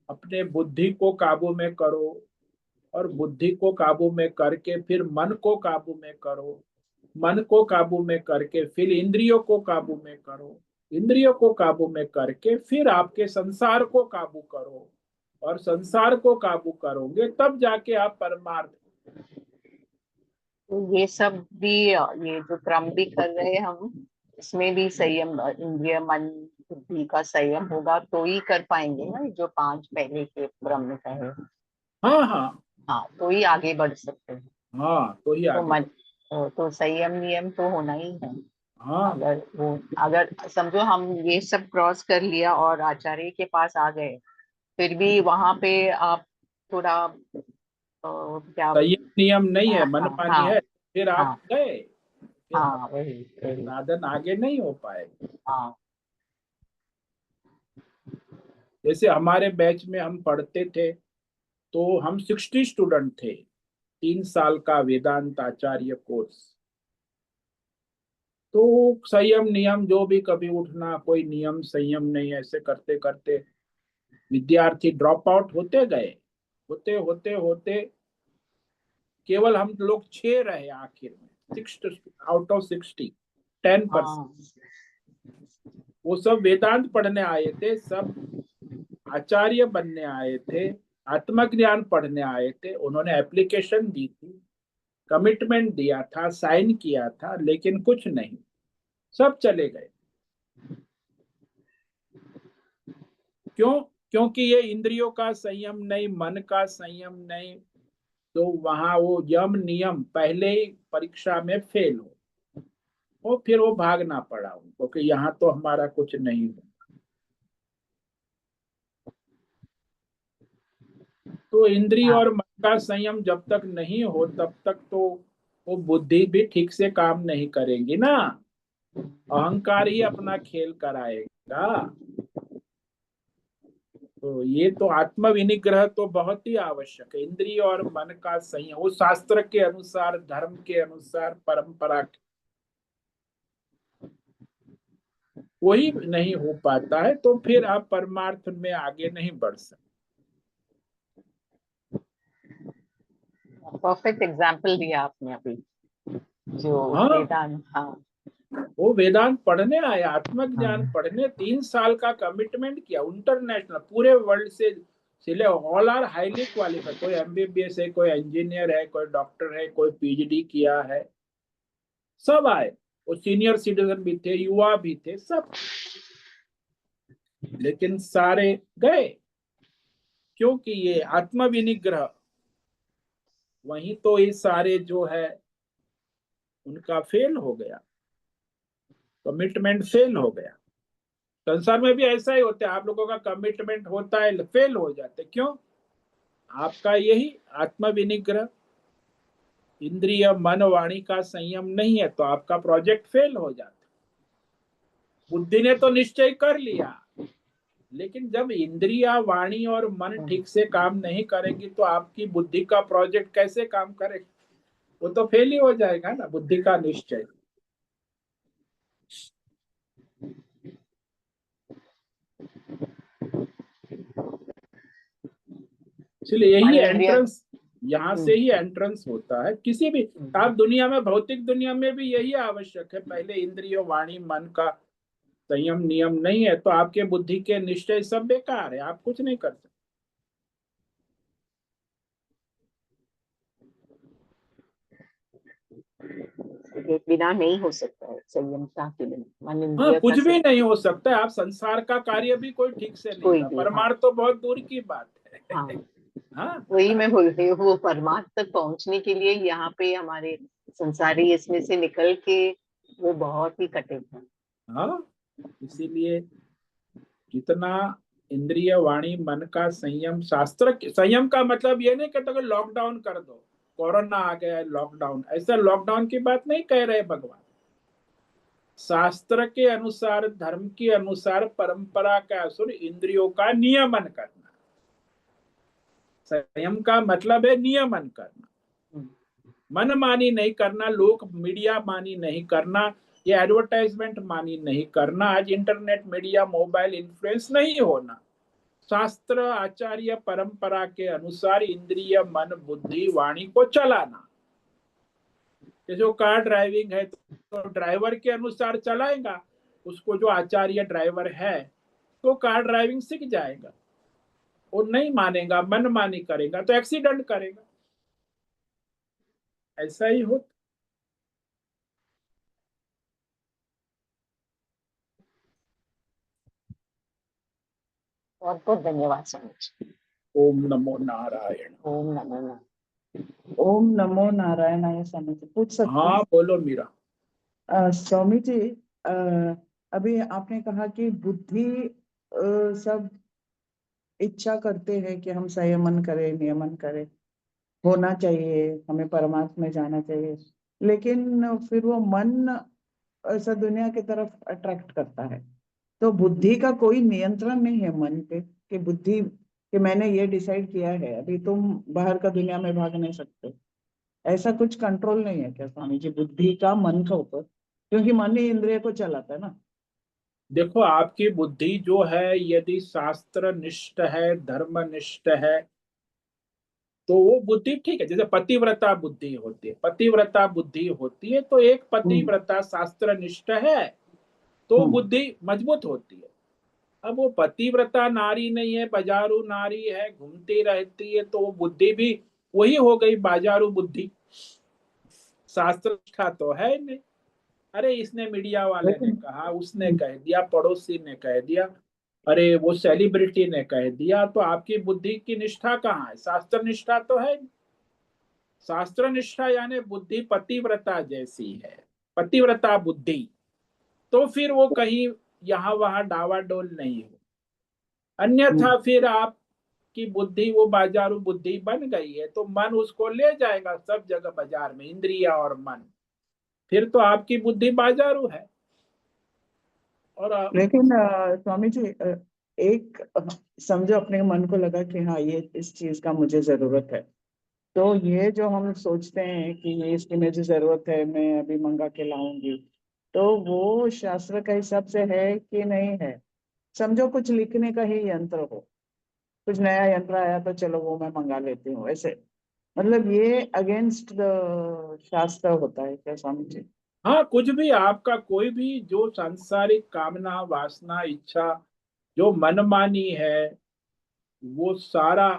अपने बुद्धि को काबू में करो। और बुद्धि को काबू में करके फिर मन को काबू में करो। मन को काबू में करके फिर इंद्रियों को काबू में करो। इंद्रियों को काबू में करके फिर आपके संसार को काबू करो। और संसार को काबू करोगे तब जाके आप परमार्थ। तो ये सब भी, ये जो क्रम भी कर रहे हैं हम, इसमें भी संयम, इंद्रिय मन बुद्धि का संयम होगा तो ही कर पाएंगे ना, जो पांच पहले के क्रम में कहे। हाँ हाँ, हाँ, तो ही आगे बढ़ सकते हैं। हाँ तो ही तो आगे मन बढ़। तो संयम नियम तो होना ही है। हाँ अगर समझो हम ये सब क्रॉस कर लिया और आचार्य के पास आ गए, फिर भी वहां पे आप थोड़ा क्या। संयम नियम नहीं है, हाँ मनमानी हाँ है, फिर आप हाँ गए, फिर आप हाँ, वही वही। साधन आगे नहीं हो पाए। हाँ जैसे हमारे बैच में हम पढ़ते थे, तो हम 60 स्टूडेंट थे, 3 साल का वेदांत आचार्य कोर्स। तो संयम नियम जो भी, कभी उठना, कोई नियम संयम नहीं, ऐसे करते करते विद्यार्थी ड्रॉप आउट होते गए। होते होते होते केवल हम लोग 6 रहे आखिर में, 6 आउट ऑफ 60, 10%। हाँ वो सब वेदांत पढ़ने आए थे, सब आचार्य बनने आए थे, आत्मज्ञान पढ़ने आए थे। उन्होंने एप्लीकेशन दी थी, कमिटमेंट दिया था, साइन किया था, लेकिन कुछ नहीं, सब चले गए। क्यों? क्योंकि ये इंद्रियों का संयम नहीं, मन का संयम नहीं। तो वहां वो यम नियम पहले ही परीक्षा में फेल हो, फिर वो भागना पड़ा उनको कि यहाँ तो हमारा कुछ नहीं हो। तो इंद्रिय हाँ और मन का संयम जब तक नहीं हो, तब तक तो वो बुद्धि भी ठीक से काम नहीं करेंगी ना, अहंकार ही अपना खेल कराएगा। तो ये तो आत्म विनिग्रह तो बहुत ही आवश्यक है, इंद्रिय और मन का संयम, वो शास्त्र के अनुसार, धर्म के अनुसार, परंपरा के, वही नहीं हो पाता है, तो फिर आप परमार्थ में आगे नहीं बढ़ सकते। परफेक्ट एग्जाम्पल दिया आपने अभी, जो हाँ, वेदांत। हाँ वो वेदांत पढ़ने आए, आत्मज्ञान हाँ पढ़ने, 3 साल का कमिटमेंट किया, इंटरनेशनल, पूरे वर्ल्ड से सिले, ऑल आर हाईली क्वालिफाइड, कोई एमबीबीएस है, कोई इंजीनियर है, कोई डॉक्टर है, कोई पीएचडी किया है, सब आए। वो सीनियर सिटीजन भी थे, युवा भी थे, सब, लेकिन सारे गए। क्योंकि ये आत्म विनिग्रह, वही तो ये सारे जो है उनका फेल हो गया, कमिटमेंट फेल हो गया। संसार में भी ऐसा ही होता है, आप लोगों का कमिटमेंट होता है, फेल हो जाते, क्यों? आपका यही आत्म विनिग्रह, इंद्रिय मन वाणी का संयम नहीं है, तो आपका प्रोजेक्ट फेल हो जाता। बुद्धि ने तो निश्चय कर लिया, लेकिन जब इंद्रिया, वाणी और मन ठीक से काम नहीं करेंगी, तो आपकी बुद्धि का प्रोजेक्ट कैसे काम करेगा? वो तो फेल ही हो जाएगा ना, बुद्धि का निश्चय। इसलिए यही मन इंद्रिय। एंट्रेंस, यहाँ से ही एंट्रेंस होता है किसी भी। आप दुनिया में, भौतिक दुनिया में भी यही आवश्यक है, पहले इंद्रियों, वाणी, मन का संयम नियम नहीं है, तो आपके बुद्धि के निश्चय सब बेकार है, आप कुछ नहीं कर सकते। ये बिना नहीं हो सकता है, संयमता के बिना, मन हाँ, इंद्रिय का कुछ भी नहीं हो सकता है, आप संसार का कार्य भी कोई ठीक से नहीं कोई कर, भी। हाँ परमार्थ तो बहुत दूर की बात है। हाँ, हाँ वही मैं बोल रही हूँ, वो परमार्थ तक पहुंचने के लिए यहाँ पे हमारे संसारी इसमें से निकल के वो बहुत ही कठिन है। हाँ, इसीलिए जितना इंद्रिय, वाणी, मन का संयम, शास्त्र संयम का मतलब ये नहीं कहता कि लॉकडाउन कर दो, कोरोना आ गया है लॉकडाउन, ऐसा लॉकडाउन की बात नहीं कह रहे भगवान। शास्त्र के अनुसार, धर्म के अनुसार, परंपरा के अनुसार इंद्रियों का नियमन करना। संयम का मतलब है नियमन करना, मन मानी नहीं करना, लोक मीडिया मानी नहीं करना, ये एडवर्टाइजमेंट मानी नहीं करना, आज इंटरनेट मीडिया मोबाइल इन्फ्लुएंस नहीं होना, शास्त्र आचार्य परंपरा के अनुसार इंद्रिय मन बुद्धि वाणी को चलाना। जैसे वो कार ड्राइविंग है, तो ड्राइवर के अनुसार चलाएगा, उसको जो आचार्य ड्राइवर है, तो कार ड्राइविंग सीख जाएगा। वो नहीं मानेगा, मनमानी करेगा, तो एक्सीडेंट करेगा। ऐसा ही हो। बहुत बहुत धन्यवाद समझ। ओम नमो नारायण। ओम नमो नारायण। ओम नमो नारायणाय स्वामी जी, पूछ सकते हाँ हैं? बोलो मीरा। स्वामी जी, अ, अभी आपने कहा कि बुद्धि सब इच्छा करते हैं कि हम संयमन करें, नियमन करें, होना चाहिए, हमें परमात्मा में जाना चाहिए, लेकिन फिर वो मन ऐसा दुनिया की तरफ अट्रैक्ट करता है। तो बुद्धि का कोई नियंत्रण नहीं है मन पे कि बुद्धि कि मैंने ये डिसाइड किया है, अभी तुम बाहर का दुनिया में भाग नहीं सकते, ऐसा कुछ कंट्रोल नहीं है क्या स्वामी जी बुद्धि का मन का ऊपर? क्योंकि मन ही इंद्रिय को चलाता है ना। देखो आपकी बुद्धि जो है, यदि शास्त्र निष्ठ है, धर्म निष्ठ है, तो वो बुद्धि ठीक है। जैसे पतिव्रता बुद्धि होती है, पतिव्रता बुद्धि होती है, तो एक हम्म। पतिव्रता शास्त्र निष्ठ है तो हम्म। बुद्धि मजबूत होती है। अब वो पतिव्रता नारी नहीं है, बाजारू नारी है, घूमती रहती है, तो वो बुद्धि भी वही हो गई, बाजारू बुद्धि। शास्त्र निष्ठा तो है ही नहीं। अरे इसने मीडिया वाले ने लेकिन कहा, उसने कह दिया, पड़ोसी ने कह दिया, अरे वो सेलिब्रिटी ने कह दिया, तो आपकी बुद्धि की निष्ठा कहाँ है? शास्त्र निष्ठा तो है नहीं। शास्त्र निष्ठा यानी बुद्धि पतिव्रता जैसी है, पतिव्रता बुद्धि। तो फिर वो कहीं यहाँ वहां डावाडोल नहीं हो। हम्म। अन्यथा फिर आपकी बुद्धि वो बाजारू बुद्धि बन गई है, तो मन उसको ले जाएगा सब जगह बाजार में, इंद्रिया और मन। फिर तो आपकी बुद्धि बाजारू है। और लेकिन स्वामी जी, एक समझो अपने मन को लगा कि हाँ ये इस चीज का मुझे जरूरत है, तो ये जो हम सोचते हैं कि ये इसकी मुझे जरूरत है, मैं अभी मंगा के लाऊंगी, तो वो शास्त्र के हिसाब से है कि नहीं है? समझो कुछ लिखने का ही यंत्र हो, कुछ नया यंत्र आया तो चलो वो मैं मंगा लेती हूँ, ऐसे मतलब ये अगेंस्ट द शास्त्र होता है क्या स्वामी जी? हाँ, कुछ भी आपका कोई भी जो सांसारिक कामना, वासना, इच्छा जो मनमानी है, वो सारा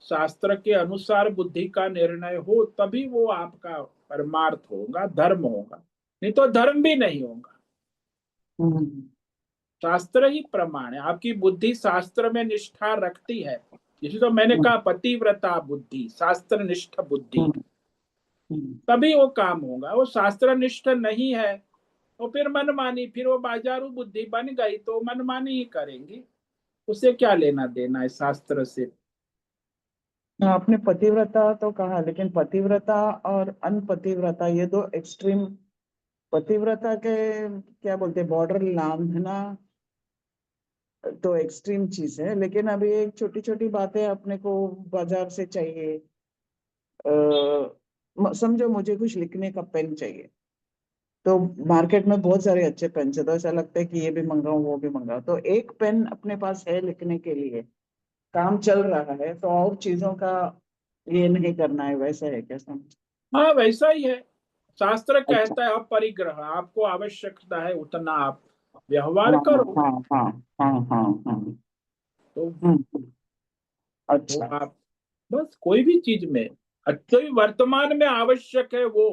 शास्त्र के अनुसार बुद्धि का निर्णय हो तभी वो आपका परमार्थ होगा, धर्म होगा। नहीं तो धर्म भी नहीं होगा। हम्म। शास्त्र ही प्रमाण है। आपकी बुद्धि शास्त्र में निष्ठा रखती है, इसी तो मैंने हम्म। कहा पतिव्रता बुद्धि, शास्त्र निष्ठ बुद्धि, हम्म। हम्म। तभी वो काम होगा। वो शास्त्र निष्ठ नहीं है तो फिर मनमानी, फिर वो बाजारू बुद्धि बन गई तो मनमानी ही करेंगे। उसे क्या लेना देना है शास्त्र से? हाँ, आपने पतिव्रता तो कहा, लेकिन पतिव्रता और अनपतिव्रता ये दो एक्सट्रीम, पतिव्रता के क्या बोलते हैं, बॉर्डर लांघना तो एक्सट्रीम चीज है, लेकिन अभी एक छोटी छोटी बातें अपने को बाजार से चाहिए, समझो मुझे कुछ लिखने का पेन चाहिए, तो मार्केट में बहुत सारे अच्छे पेन है, तो ऐसा लगता है कि ये भी मंगाऊं वो भी मंगाऊं, तो एक पेन अपने पास है लिखने के लिए, काम चल रहा है, तो और चीजों का ये नहीं करना है, वैसा है क्या समझ? हाँ वैसा ही है। शास्त्र अच्छा। कहता है अपरिग्रह, आपको आवश्यकता है उतना आप व्यवहार हाँ करो। हाँ हाँ हाँ हाँ हाँ। तो हम्म। वो अच्छा। आप बस कोई भी चीज में, जो भी वर्तमान में आवश्यक है वो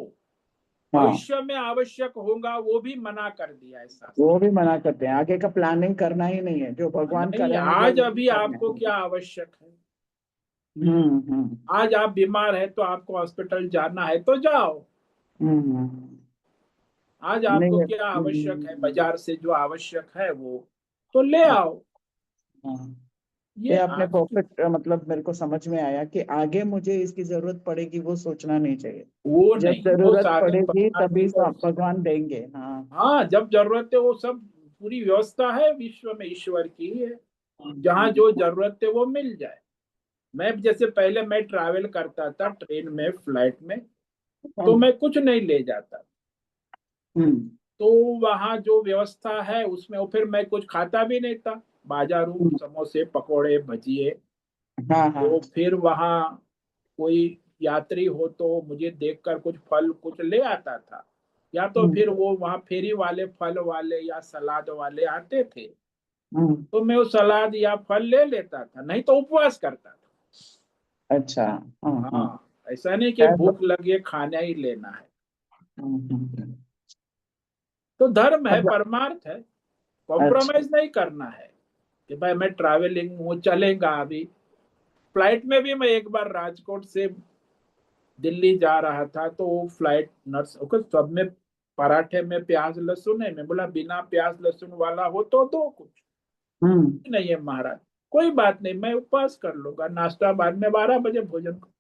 हाँ, भविष्य में आवश्यक होगा वो भी मना कर दिया है शास्त्र। वो भी मना करते हैं, आगे का प्लानिंग करना ही नहीं है, जो भगवान नहीं, कराएंगे आज वही अभी करना आपको है। क्या आवश्यक है? हम्म। आज आप बीमार है तो आपको हॉस्पिटल जाना है तो जाओ। हम्म। आज नहीं आपको है। क्या आवश्यक है, बाजार से जो आवश्यक है वो तो ले आओ। हाँ, ये ये आपने आज की, परफेक्ट, मतलब मेरे को समझ में आया कि आगे मुझे इसकी जरूरत पड़ेगी वो सोचना नहीं चाहिए, वो जब नहीं, वो जरूरत साधन पड़ेगी भगवान तभी को। भगवान देंगे। हाँ। हाँ, जब जरूरत है वो सब, पूरी व्यवस्था है विश्व में, ईश्वर की ही है। जहाँ हम्म। जो जरूरत है वो मिल जाए। मैं जैसे पहले मैं ट्रैवल करता था ट्रेन में, फ्लाइट में, तो मैं कुछ नहीं ले जाता। हम्म। तो वहाँ जो व्यवस्था है उसमें, वो फिर मैं कुछ खाता भी नहीं था, बाजारू हम्म। समोसे पकोड़े भजिए। हाँ हाँ। तो फिर वहाँ कोई यात्री हो तो मुझे देखकर कुछ फल कुछ ले आता था, या तो हम्म। फिर वो वहाँ फेरी वाले फल वाले या सलाद वाले आते थे, हम्म। तो मैं वो सलाद या फल ले लेता था, नहीं तो उपवास करता था। अच्छा। हाँ हाँ। हाँ, ऐसा नहीं कि शायद। भूख लगे खाना ही लेना है। हम्म। तो धर्म है, अब। परमार्थ है, अच्छा। कॉम्प्रोमाइज नहीं करना है। कि भाई मैं ट्रैवलिंग वो चलेगा अभी, फ्लाइट में भी मैं एक बार राजकोट से दिल्ली जा रहा था तो वो फ्लाइट नर्स सब में पराठे में प्याज लहसुन है। मैं बोला बिना प्याज लहसुन वाला हो तो दो कुछ। नहीं है महाराज, कोई बात नहीं, मैं उपवास कर लूंगा, नाश्ता बाद में 12 बजे भोजन करूं।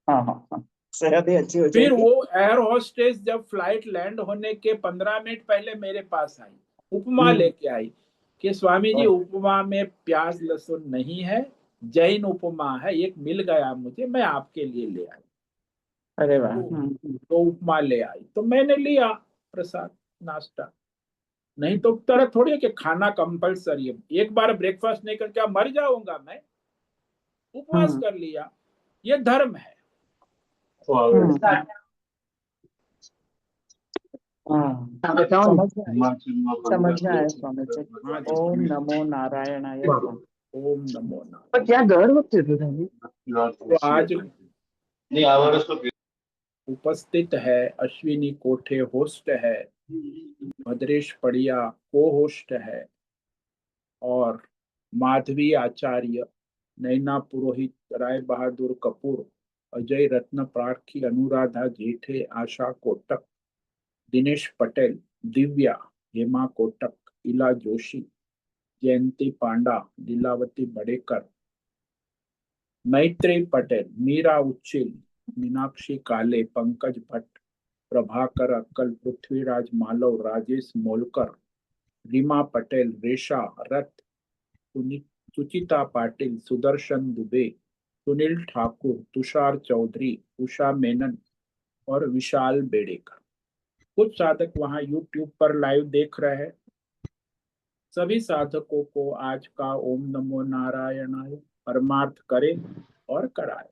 हाँ हाँ हाँ, सेहत ही अच्छी हो फिर जाएगी। वो एयर होस्टेस जब फ्लाइट लैंड होने के 15 मिनट पहले मेरे पास आई, उपमा लेके आई कि स्वामी जी उपमा में प्याज लहसुन नहीं है, जैन उपमा है, एक मिल गया मुझे, मैं आपके लिए ले आई। अरे वाह। तो उपमा ले आई तो मैंने लिया प्रसाद, नाश्ता। नहीं तो तरह थोड़ी है कि खाना कंपलसरी है, एक बार ब्रेकफास्ट नहीं करके मर जाऊंगा मैं, उपवास कर लिया, ये धर्म है। समझ में आया स्वामी जी। हाँ जी। ओम नमो नारायणाय। ओम नमो नारायण। पर क्या गर्व थे तो आज उपस्थित है अश्विनी कोठे होस्ट है, भद्रेश पड़िया को होस्ट है, और माधवी आचार्य, नैना पुरोहित, राय बहादुर कपूर, अजय रत्न प्रार्थी, अनुराधा जेठे, आशा कोटक, दिनेश पटेल, दिव्या, हेमा कोटक, इला जोशी, जयंती पांडा, लीलावती बड़ेकर, मैत्री पटेल, मीरा उच्चिल, मीनाक्षी काले, पंकज भट्ट, प्रभाकर अक्कल, पृथ्वीराज मालव, राजेश मोलकर, रीमा पटेल, रेशा रथ, सुचिता पाटिल, सुदर्शन दुबे, सुनील ठाकुर, तुषार चौधरी, उषा मेनन और विशाल बेड़ेकर। कुछ साधक वहां YouTube पर लाइव देख रहे हैं। सभी साधकों को आज का ओम नमो नारायणाय परमार्थ करे और कराए।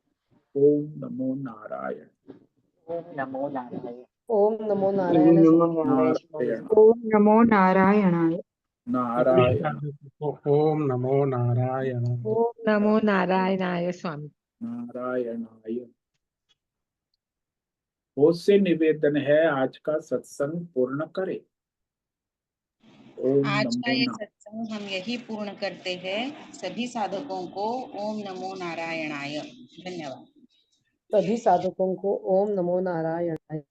ओम नमो नारायण। ओम नमो नारायण। ओम नमो नारायण। नारायण ओम नमो नारायणाय। नारायण ओम नमो नारायण। ओम नमो नारायणाय स्वामी। नारायणाय। बहुत से निवेदन है, आज का सत्संग पूर्ण करे। ओम आज का नमो ये नारायण। सत्संग हम यही पूर्ण करते हैं। सभी साधकों को ओम नमो नारायणाय। धन्यवाद। सभी साधकों को ओम नमो नारायणाय।